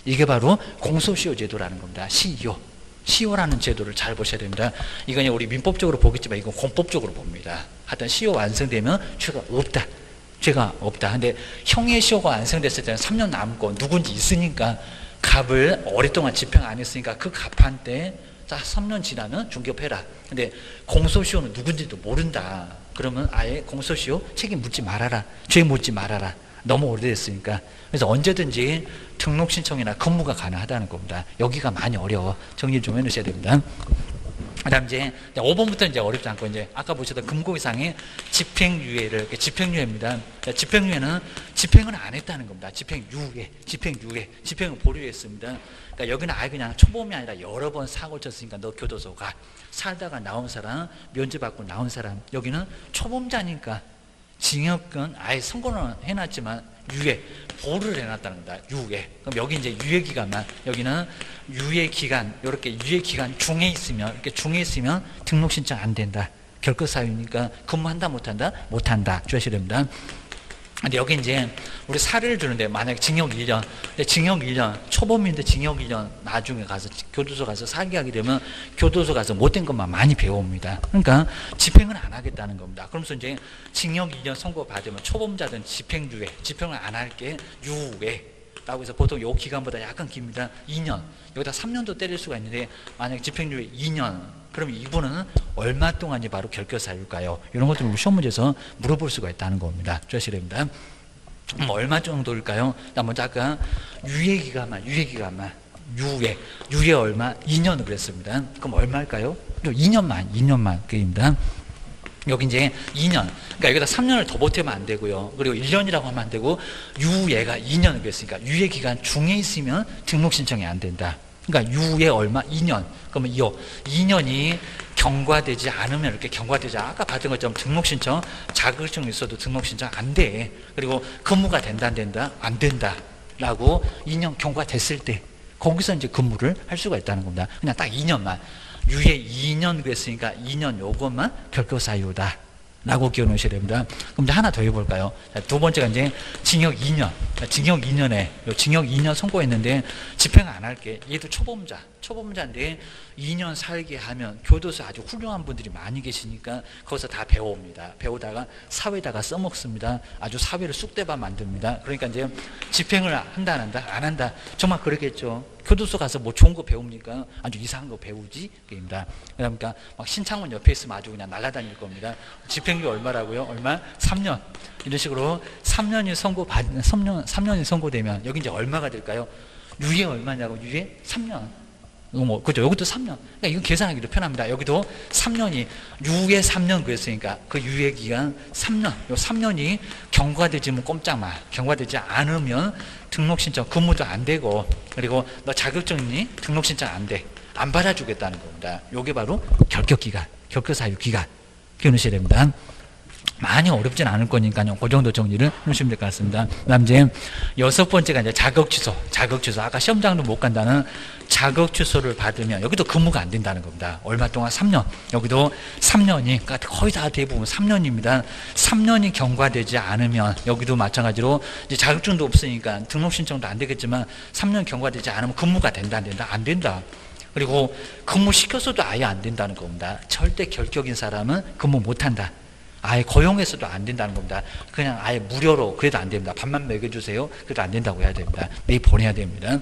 이게 바로 공소시효 제도라는 겁니다. 시효라는 제도를 잘 보셔야 됩니다. 이건 우리 민법적으로 보겠지만 이건 공법적으로 봅니다. 하여튼 시효 완성되면 죄가 없다. 근데 형의 시효가 완성됐을 때는 3년 남고 누군지 있으니까 값을 오랫동안 집행 안 했으니까 그 값한테 자 3년 지나면 중개업해라. 근데 공소시효는 누군지도 모른다. 그러면 아예 공소시효 책임 묻지 말아라. 죄 묻지 말아라. 너무 오래됐으니까. 그래서 언제든지 등록 신청이나 근무가 가능하다는 겁니다. 여기가 많이 어려워. 정리 좀 해놓으셔야 됩니다. 그 다음 이제 5번부터 이제 어렵지 않고 이제 아까 보셨던 금고기상의 집행유예를 집행유예입니다. 집행유예는 집행을 안 했다는 겁니다. 집행을 보류했습니다. 그러니까 여기는 아예 그냥 초범이 아니라 여러 번 사고를 쳤으니까 너 교도소 가. 살다가 나온 사람, 면제받고 나온 사람. 여기는 초범자니까 징역은 아예 선고는 해놨지만 보류를 해놨다는 겁니다. 그럼 여기 이제 유예기간만, 여기는 유예기간, 이렇게 유예기간 중에 있으면 등록 신청 안 된다. 결격사유니까 근무한다, 못한다? 못한다. 주셔야 됩니다. 근데 여기 이제 우리 사례를 주는데 만약에 징역 1년, 징역 1년, 초범인데 징역 1년 나중에 가서 교도소 가서 사기하게 되면 교도소 가서 못된 것만 많이 배웁니다. 그러니까 집행을 안 하겠다는 겁니다. 그러면서 이제 징역 2년 선고 받으면 초범자든 집행유예, 집행을 안 할게 유예라고 해서 보통 요 기간보다 약간 깁니다. 2년, 여기다 3년도 때릴 수가 있는데 만약에 집행유예 2년, 그럼 이분은 얼마 동안이 바로 결격사유일까요? 이런 것들을 시험 문제에서 물어볼 수가 있다는 겁니다. 주셔야 됩니다. 얼마 정도일까요? 먼저 아까 유예기간만 유예 얼마? 2년을 그랬습니다. 그럼 얼마일까요? 2년만 그입니다. 여기 이제 2년, 그러니까 여기다 3년을 더 보태면 안 되고요. 그리고 1년이라고 하면 안 되고 유예가 2년을 그랬으니까 유예 기간 중에 있으면 등록 신청이 안 된다. 그러니까 유예 얼마? 2년. 그러면 2년이 경과되지 않으면 이렇게 경과되지 아까 받은 것처럼 등록 신청, 자격증 있어도 등록 신청 안 돼. 그리고 근무가 된다 안 된다? 안 된다. 라고 2년 경과됐을 때 거기서 이제 근무를 할 수가 있다는 겁니다. 그냥 딱 2년만. 유예 2년 그랬으니까 2년 요것만 결격사유다. 라고 기억 놓으셔야 됩니다. 그럼 이제 하나 더 해볼까요? 자, 두 번째가 이제 징역 2년. 징역 2년에, 징역 2년 선고했는데 집행 안 할게. 얘도 초범자인데 2년 살게 하면 교도소 아주 훌륭한 분들이 많이 계시니까 거기서 다 배웁니다. 배우다가 사회에다가 써먹습니다. 아주 사회를 쑥대밭 만듭니다. 그러니까 이제 집행을 한다, 안 한다? 안 한다. 정말 그러겠죠. 교도소 가서 뭐 좋은 거 배웁니까? 아주 이상한 거 배우지? 그입니다. 그러니까 막 신창문 옆에 있으면 아주 그냥 날아다닐 겁니다. 집행유예 얼마라고요? 얼마? 3년. 이런 식으로 3년이 선고되면 여기 이제 얼마가 될까요? 유예 얼마냐고? 유예 3년. 그죠? 여기도 3년. 그러니까 이건 계산하기도 편합니다. 여기도 3년이, 유예 3년 그랬으니까 그 유예 기간 3년. 요 3년이 경과되지면 꼼짝마. 경과되지 않으면 등록 신청, 근무도 안 되고, 그리고 너 자격증 있니? 등록 신청 안 돼. 안 받아주겠다는 겁니다. 요게 바로 결격 기간, 결격 사유 기간. 기억하셔야 됩니다. 많이 어렵진 않을 거니까요. 그 정도 정리를 해주시면 될 것 같습니다. 그 다음 이제 6번째가 이제 자격 취소. 자격 취소. 아까 시험장도 못 간다는 자격 취소를 받으면 여기도 근무가 안 된다는 겁니다. 얼마 동안 3년. 여기도 3년이, 그러니까 거의 다 대부분 3년입니다. 3년이 경과되지 않으면 여기도 마찬가지로 이제 자격증도 없으니까 등록 신청도 안 되겠지만 3년 경과되지 않으면 근무가 된다, 안 된다? 안 된다. 그리고 근무 시켰어도 아예 안 된다는 겁니다. 절대 결격인 사람은 근무 못 한다. 아예 고용해서도 안 된다는 겁니다. 그냥 아예 무료로 그래도 안 됩니다. 밥만 먹여주세요. 그래도 안 된다고 해야 됩니다. 내일 보내야 됩니다.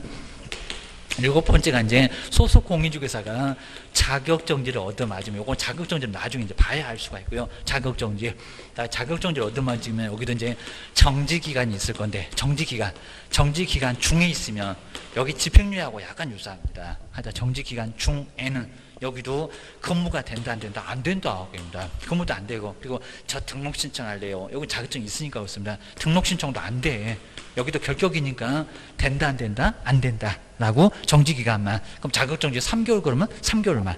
7번째가 이제 소속 공인중개사가 자격정지를 얻어맞으면, 요건 자격정지는 나중에 이제 봐야 알 수가 있고요. 자격정지. 자격정지를 얻어맞으면 여기도 이제 정지기간이 있을 건데, 정지기간 중에 있으면, 여기 집행유예하고 약간 유사합니다. 하여튼 정지기간 중에는 여기도 근무가 된다, 안 된다? 안 된다. 근무도 안 되고, 그리고 저 등록 신청할래요. 여기 자격증 있으니까 그렇습니다. 등록 신청도 안 돼. 여기도 결격이니까 된다, 안 된다? 안 된다. 라고 정지기간만. 그럼 자격정지 3개월 그러면 3개월만.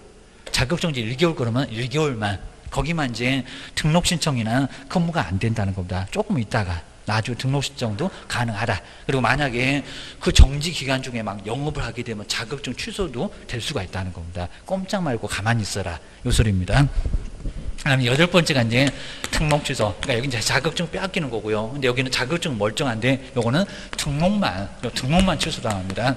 자격정지 1개월 그러면 1개월만. 거기만 이제 등록 신청이나 근무가 안 된다는 겁니다. 조금 있다가. 나중에 등록 신청도 가능하다. 그리고 만약에 그 정지 기간 중에 막 영업을 하게 되면 자격증 취소도 될 수가 있다는 겁니다. 꼼짝 말고 가만히 있어라. 요 소리입니다. 그다음에 8번째가 이제 등록 취소. 그러니까 여기 이제 자격증 빼앗기는 거고요. 근데 여기는 자격증 멀쩡한데 요거는 등록만 취소당합니다.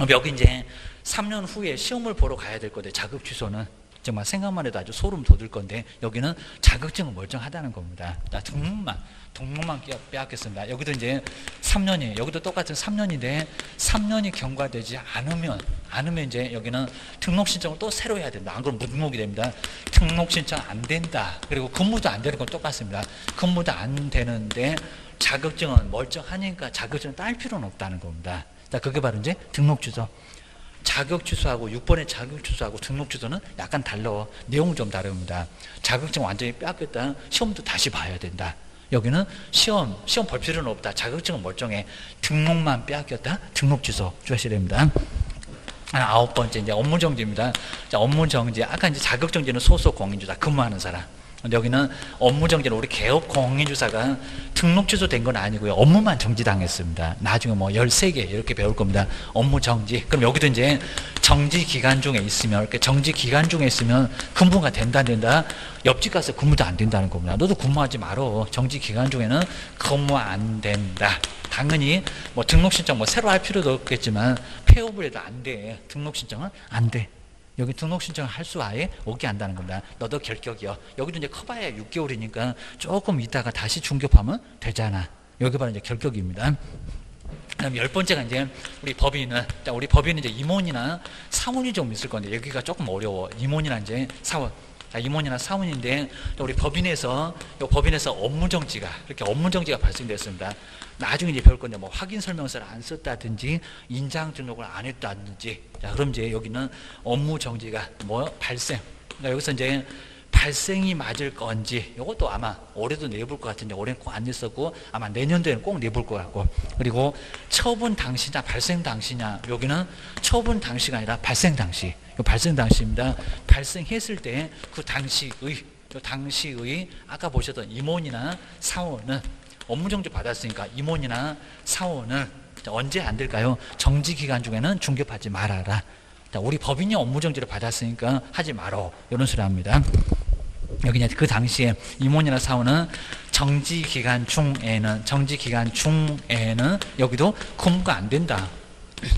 여기 이제 3년 후에 시험을 보러 가야 될 건데 자격 취소는 정말 생각만 해도 아주 소름 돋을 건데 여기는 자격증은 멀쩡하다는 겁니다. 등록만 빼앗겼습니다. 여기도 이제 3년이에요. 여기도 똑같은 3년인데 3년이 경과되지 않으면 이제 여기는 등록 신청을 또 새로 해야 된다. 안 그러면 무등록이 됩니다. 등록 신청 안 된다. 그리고 근무도 안 되는 건 똑같습니다. 근무도 안 되는데 자격증은 멀쩡하니까 자격증을 딸 필요는 없다는 겁니다. 그게 바로 이제 등록 취소. 자격 취소하고 6번의 자격 취소하고 등록 취소는 약간 달라. 내용은 좀 다릅니다. 자격증 완전히 빼앗겼다. 시험도 다시 봐야 된다. 여기는 시험 볼 필요는 없다. 자격증은 멀쩡해. 등록만 빼앗겼다. 등록 취소 주셔야 됩니다. 9번째 이제 업무정지입니다. 자, 업무정지. 아까 이제 자격정지는 소속 공인주사 근무하는 사람. 근데 여기는 업무정지는 우리 개업 공인주사가 등록 취소된 건 아니고요. 업무만 정지당했습니다. 나중에 뭐 13개 이렇게 배울 겁니다. 업무정지. 그럼 여기도 이제 정지기간 중에 있으면, 이렇게 정지기간 중에 있으면 근무가 된다, 안 된다? 옆집 가서 근무도 안 된다는 겁니다. 너도 근무하지 말어. 정지기간 중에는 근무 안 된다. 당연히 뭐 등록 신청 뭐 새로 할 필요도 없겠지만 폐업을 해도 안 돼. 등록 신청은 안 돼. 여기 등록 신청을 할 수 아예 없게 한다는 겁니다. 너도 결격이요. 여기도 이제 커봐야 6개월이니까 조금 있다가 다시 중급하면 되잖아. 여기 바로 이제 결격입니다. 그다음 10번째가 이제 우리 법인은 이제 임원이나 사원이 좀 있을 건데 여기가 조금 어려워. 임원이나 이제 사원. 임원이나 사원인데 우리 법인에서 업무정지가 발생됐습니다. 나중에 이제 배울 건데 뭐 확인 설명서를 안 썼다든지 인장 등록을 안 했다든지. 자, 그럼 이제 여기는 업무정지가 발생. 그러니까 여기서 이제 발생이 맞을 건지 이것도 아마 올해도 내볼 것 같은데 올해는 꼭 안 냈었고 아마 내년도에는 꼭 내볼 것 같고. 그리고 처분 당시냐 발생 당시냐. 여기는 처분 당시가 아니라 발생 당시. 발생 당시입니다. 발생했을 때 그 당시의 아까 보셨던 임원이나 사원은 업무정지 받았으니까 임원이나 사원은 언제 안 될까요? 정지기간 중에는 중개하지 말아라. 우리 법인이 업무정지를 받았으니까 하지 말어. 이런 소리 합니다. 여기 이제 그 당시에 임원이나 사원은 정지기간 중에는 여기도 근무가 안 된다.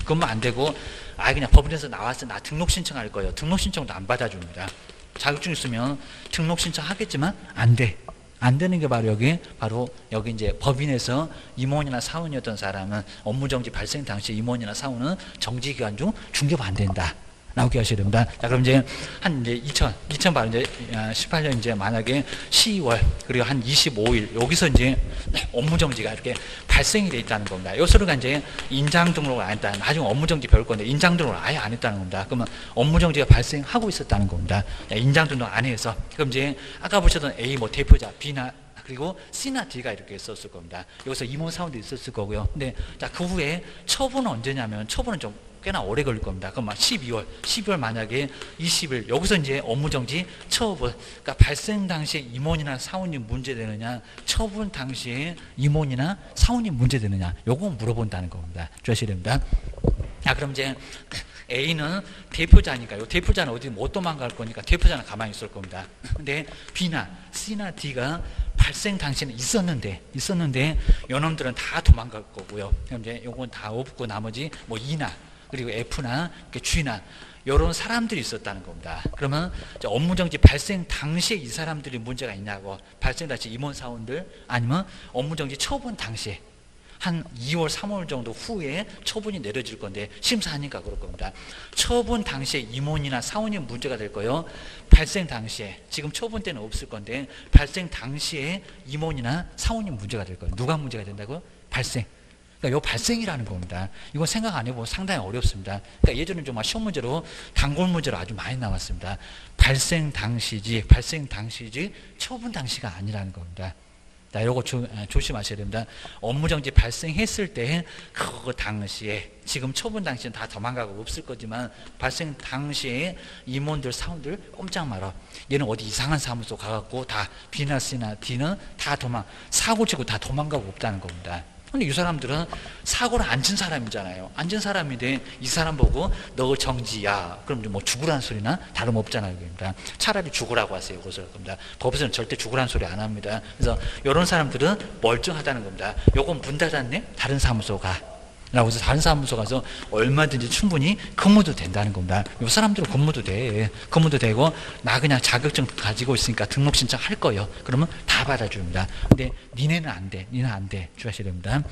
근무 안 되고 그냥 법인에서 나와서 나 등록 신청할 거예요. 등록 신청도 안 받아줍니다. 자격증 있으면 등록 신청하겠지만 안 돼. 안 되는 게 바로 여기 이제 법인에서 임원이나 사원이었던 사람은 업무정지 발생 당시 임원이나 사원은 정지기간 중 중개가 안 된다. 나오게 하셔야 됩니다. 자, 그럼 이제 한 이제 2008 이제 18년 이제 만약에 12월 그리고 한 25일 여기서 이제 업무 정지가 이렇게 발생이 돼 있다는 겁니다. 요 서류가 이제 인장 등록을 안 했다. 나중에 업무 정지 배울 건데 인장 등록을 아예 안 했다는 겁니다. 그러면 업무 정지가 발생하고 있었다는 겁니다. 인장 등록 안 해서 그럼 이제 아까 보셨던 A 뭐 대표자 B나 그리고 C나 D가 이렇게 있었을 겁니다. 여기서 임원 사원도 있었을 거고요. 근데 자, 그 후에 처분은 언제냐면 처분은 좀 꽤나 오래 걸릴 겁니다. 그럼 12월 만약에 20일 여기서 이제 업무정지 처분, 그러니까 발생 당시에 임원이나 사원이 문제되느냐, 처분 당시에 임원이나 사원이 문제되느냐, 요거 물어본다는 겁니다. 주셔야 됩니다. 자, 그럼 이제 A는 대표자니까요. 대표자는 어디 못 도망갈 거니까 대표자는 가만히 있을 겁니다. 근데 B나 C나 D가 발생 당시에는 있었는데 요놈들은 다 도망갈 거고요. 그럼 이제 요건 다 없고 나머지 뭐 E나 그리고 F나 G나 이런 사람들이 있었다는 겁니다. 그러면 업무정지 발생 당시에 이 사람들이 문제가 있냐고, 발생 당시 임원 사원들 아니면 업무정지 처분 당시에 한 2월 3월 정도 후에 처분이 내려질 건데 심사하니까 그럴 겁니다. 처분 당시에 임원이나 사원이 문제가 될 거예요. 발생 당시에, 지금 처분 때는 없을 건데 발생 당시에 임원이나 사원이 문제가 될 거예요. 누가 문제가 된다고요? 발생. 그러니까 요 발생이라는 겁니다. 이거 생각 안 해보면 상당히 어렵습니다. 그러니까 예전에 좀 시험 문제로 단골 문제로 아주 많이 나왔습니다. 발생 당시지 처분 당시가 아니라는 겁니다. 자, 요거 조심하셔야 됩니다. 업무정지 발생했을 때 그거 당시에, 지금 처분 당시엔 다 도망가고 없을 거지만 발생 당시에 임원들 사원들 꼼짝 말아. 얘는 어디 이상한 사무소 가갖고 다 B나 C나 D는 다 사고 치고 다 도망가고 없다는 겁니다. 근데 이 사람들은 사고를 안 친 사람이잖아요. 안 친 사람인데 이 사람 보고 너 정지야. 그럼 뭐 죽으라는 소리나 다름없잖아요. 그러니까 차라리 죽으라고 하세요. 그것을 겁니다. 법에서는 절대 죽으라는 소리 안 합니다. 그래서 이런 사람들은 멀쩡하다는 겁니다. 요건 문 닫았네? 다른 사무소 가. 라고 해서 다른 사무소 가서 얼마든지 충분히 근무도 된다는 겁니다. 이 사람들은 근무도 되고 나 그냥 자격증 가지고 있으니까 등록 신청할 거예요. 그러면 다 받아줍니다. 근데 니네는 안 돼. 주하셔야 됩니다.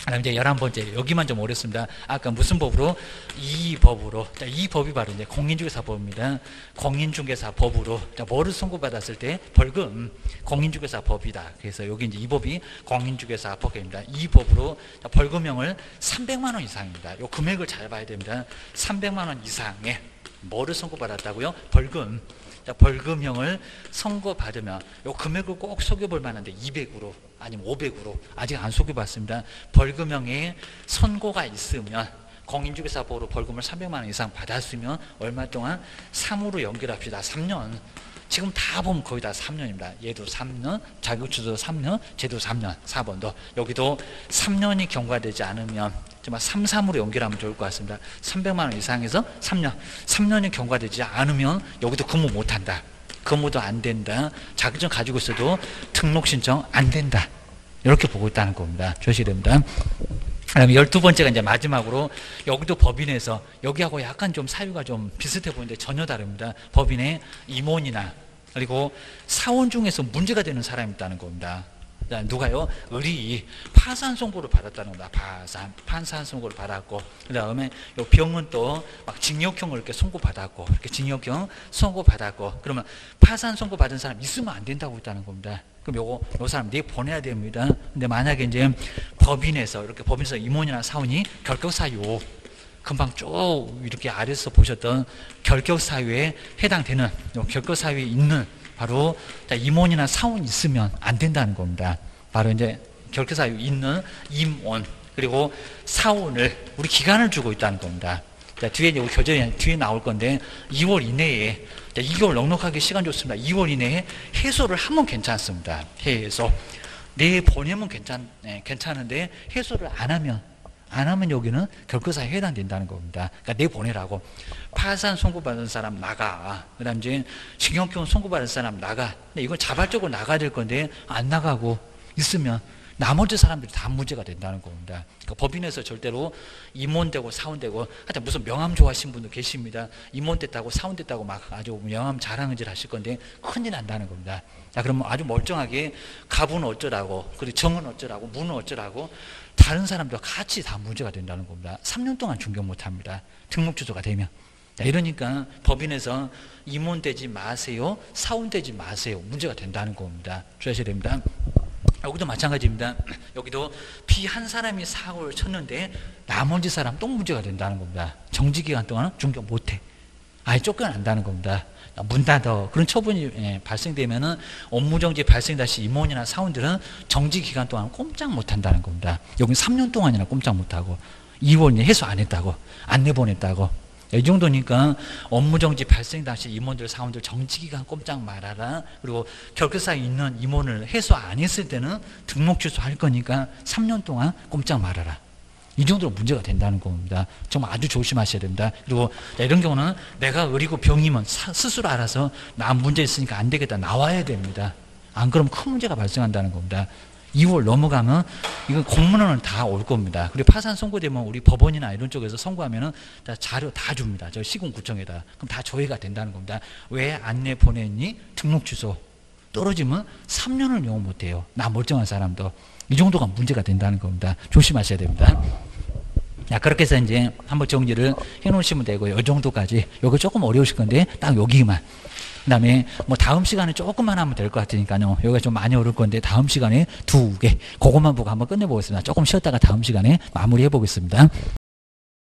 그다음 이제 11번째, 여기만 좀 어렵습니다. 아까 무슨 법으로? 이 법으로. 자, 이 법이 바로 이제 공인중개사법입니다. 공인중개사법으로. 자, 뭐를 선고받았을 때? 벌금. 공인중개사법이다. 그래서 여기 이제 이 법이 공인중개사법입니다. 이 법으로 자, 벌금형을 300만 원 이상입니다. 요 금액을 잘 봐야 됩니다. 300만 원 이상에 뭐를 선고받았다고요? 벌금. 자, 벌금형을 선고받으면 요 금액을 꼭 속여볼 만한데 200으로 아니면 500으로 아직 안 속여봤습니다. 벌금형에 선고가 있으면 공인중개사법으로 벌금을 300만 원 이상 받았으면 얼마 동안 3으로 연결합시다. 3년. 지금 다 보면 거의 다 3년입니다. 얘도 3년, 자격주도 3년, 쟤도 3년, 4번도 여기도 3년이 경과되지 않으면 정말 3으로 연결하면 좋을 것 같습니다. 300만 원 이상에서 3년이 경과되지 않으면 여기도 근무 못한다. 근무도 안 된다. 자격증 가지고 있어도 등록 신청 안 된다. 이렇게 보고 있다는 겁니다. 조심해야 됩니다. 그다음에 12번째가 이제 마지막으로 여기도 법인에서 여기하고 약간 좀 사유가 좀 비슷해 보이는데 전혀 다릅니다. 법인의 임원이나 그리고 사원 중에서 문제가 되는 사람이 있다는 겁니다. 자, 누가요? 을이 파산 선고를 받았다는 겁니다. 파산 선고를 받았고, 그 다음에 요 병은 또 막 징역형을 이렇게 선고받았고, 이렇게 징역형 선고받았고, 그러면 파산 선고받은 사람 있으면 안 된다고 했다는 겁니다. 그럼 요 사람 내보내야 됩니다. 근데 만약에 이제 법인에서 임원이나 사원이 결격사유, 금방 쭉 이렇게 아래서 보셨던 결격사유에 해당되는, 결격사유에 있는 바로 임원이나 사원이 있으면 안 된다는 겁니다. 바로 이제 결격사유 있는 임원 그리고 사원을 우리 기간을 주고 있다는 겁니다. 자, 뒤에 이제 교재에 뒤에 나올 건데 2월 이내에 2개월 넉넉하게 시간 줬습니다. 2월 이내에 해소를 하면 괜찮습니다. 해소. 내보내면 괜찮은데 해소를 안 하면 여기는 결격사유에 해당된다는 겁니다. 그러니까 내보내라고. 파산 선고받은 사람 나가. 그 다음 이제 징역형 선고받은 사람 나가. 근데 이건 자발적으로 나가야 될 건데 안 나가고 있으면 나머지 사람들이 다 문제가 된다는 겁니다. 그러니까 법인에서 절대로 임원되고 사원되고, 하여튼 무슨 명함 좋아하시는 분도 계십니다. 임원 됐다고 사원 됐다고 막 아주 명함 자랑질 하실 건데 큰일 난다는 겁니다. 자, 그러면 아주 멀쩡하게 갑은 어쩌라고, 그리고 정은 어쩌라고, 무는 어쩌라고, 다른 사람들과 같이 다 문제가 된다는 겁니다. 3년 동안 중견 못합니다. 등록 취소가 되면. 자, 이러니까 법인에서 임원 되지 마세요, 사원 되지 마세요, 문제가 된다는 겁니다. 주의하셔야 됩니다. 여기도 마찬가지입니다. 여기도 비 한 사람이 사고를 쳤는데 나머지 사람 또 문제가 된다는 겁니다. 정지기간 동안 중개 못해. 아예 쫓겨난다는 겁니다. 문 닫아. 그런 처분이 발생되면은 업무정지 발생다 시 임원이나 사원들은 정지기간 동안 꼼짝 못한다는 겁니다. 여기 3년 동안이나 꼼짝 못하고 2월 해소 안 했다고, 안 내보냈다고. 이 정도니까 업무정지 발생 당시 임원들, 사원들 정지기간 꼼짝 말아라. 그리고 결격사에 있는 임원을 해소 안 했을 때는 등록 취소할 거니까 3년 동안 꼼짝 말아라. 이 정도로 문제가 된다는 겁니다. 정말 아주 조심하셔야 됩니다. 그리고 이런 경우는 내가 의리고 병이면 스스로 알아서 나 문제 있으니까 안 되겠다, 나와야 됩니다. 안 그러면 큰 문제가 발생한다는 겁니다. 2월 넘어가면 이건 공문은 다 올 겁니다. 그리고 파산 선고되면 우리 법원이나 이런 쪽에서 선고하면은 다 자료 다 줍니다. 저 시군구청에다. 그럼 다 조회가 된다는 겁니다. 왜 안내 보냈니? 등록 취소. 떨어지면 3년을 용어 못해요. 나 멀쩡한 사람도. 이 정도가 문제가 된다는 겁니다. 조심하셔야 됩니다. 자, 그렇게 해서 이제 한번 정리를 해 놓으시면 되고요. 이 정도까지. 요거 조금 어려우실 건데, 딱 여기만. 그 다음에 뭐 다음 시간에 조금만 하면 될 것 같으니까요. 여기가 좀 많이 어려울 건데, 다음 시간에 2개. 그것만 보고 한번 끝내보겠습니다. 조금 쉬었다가 다음 시간에 마무리해 보겠습니다.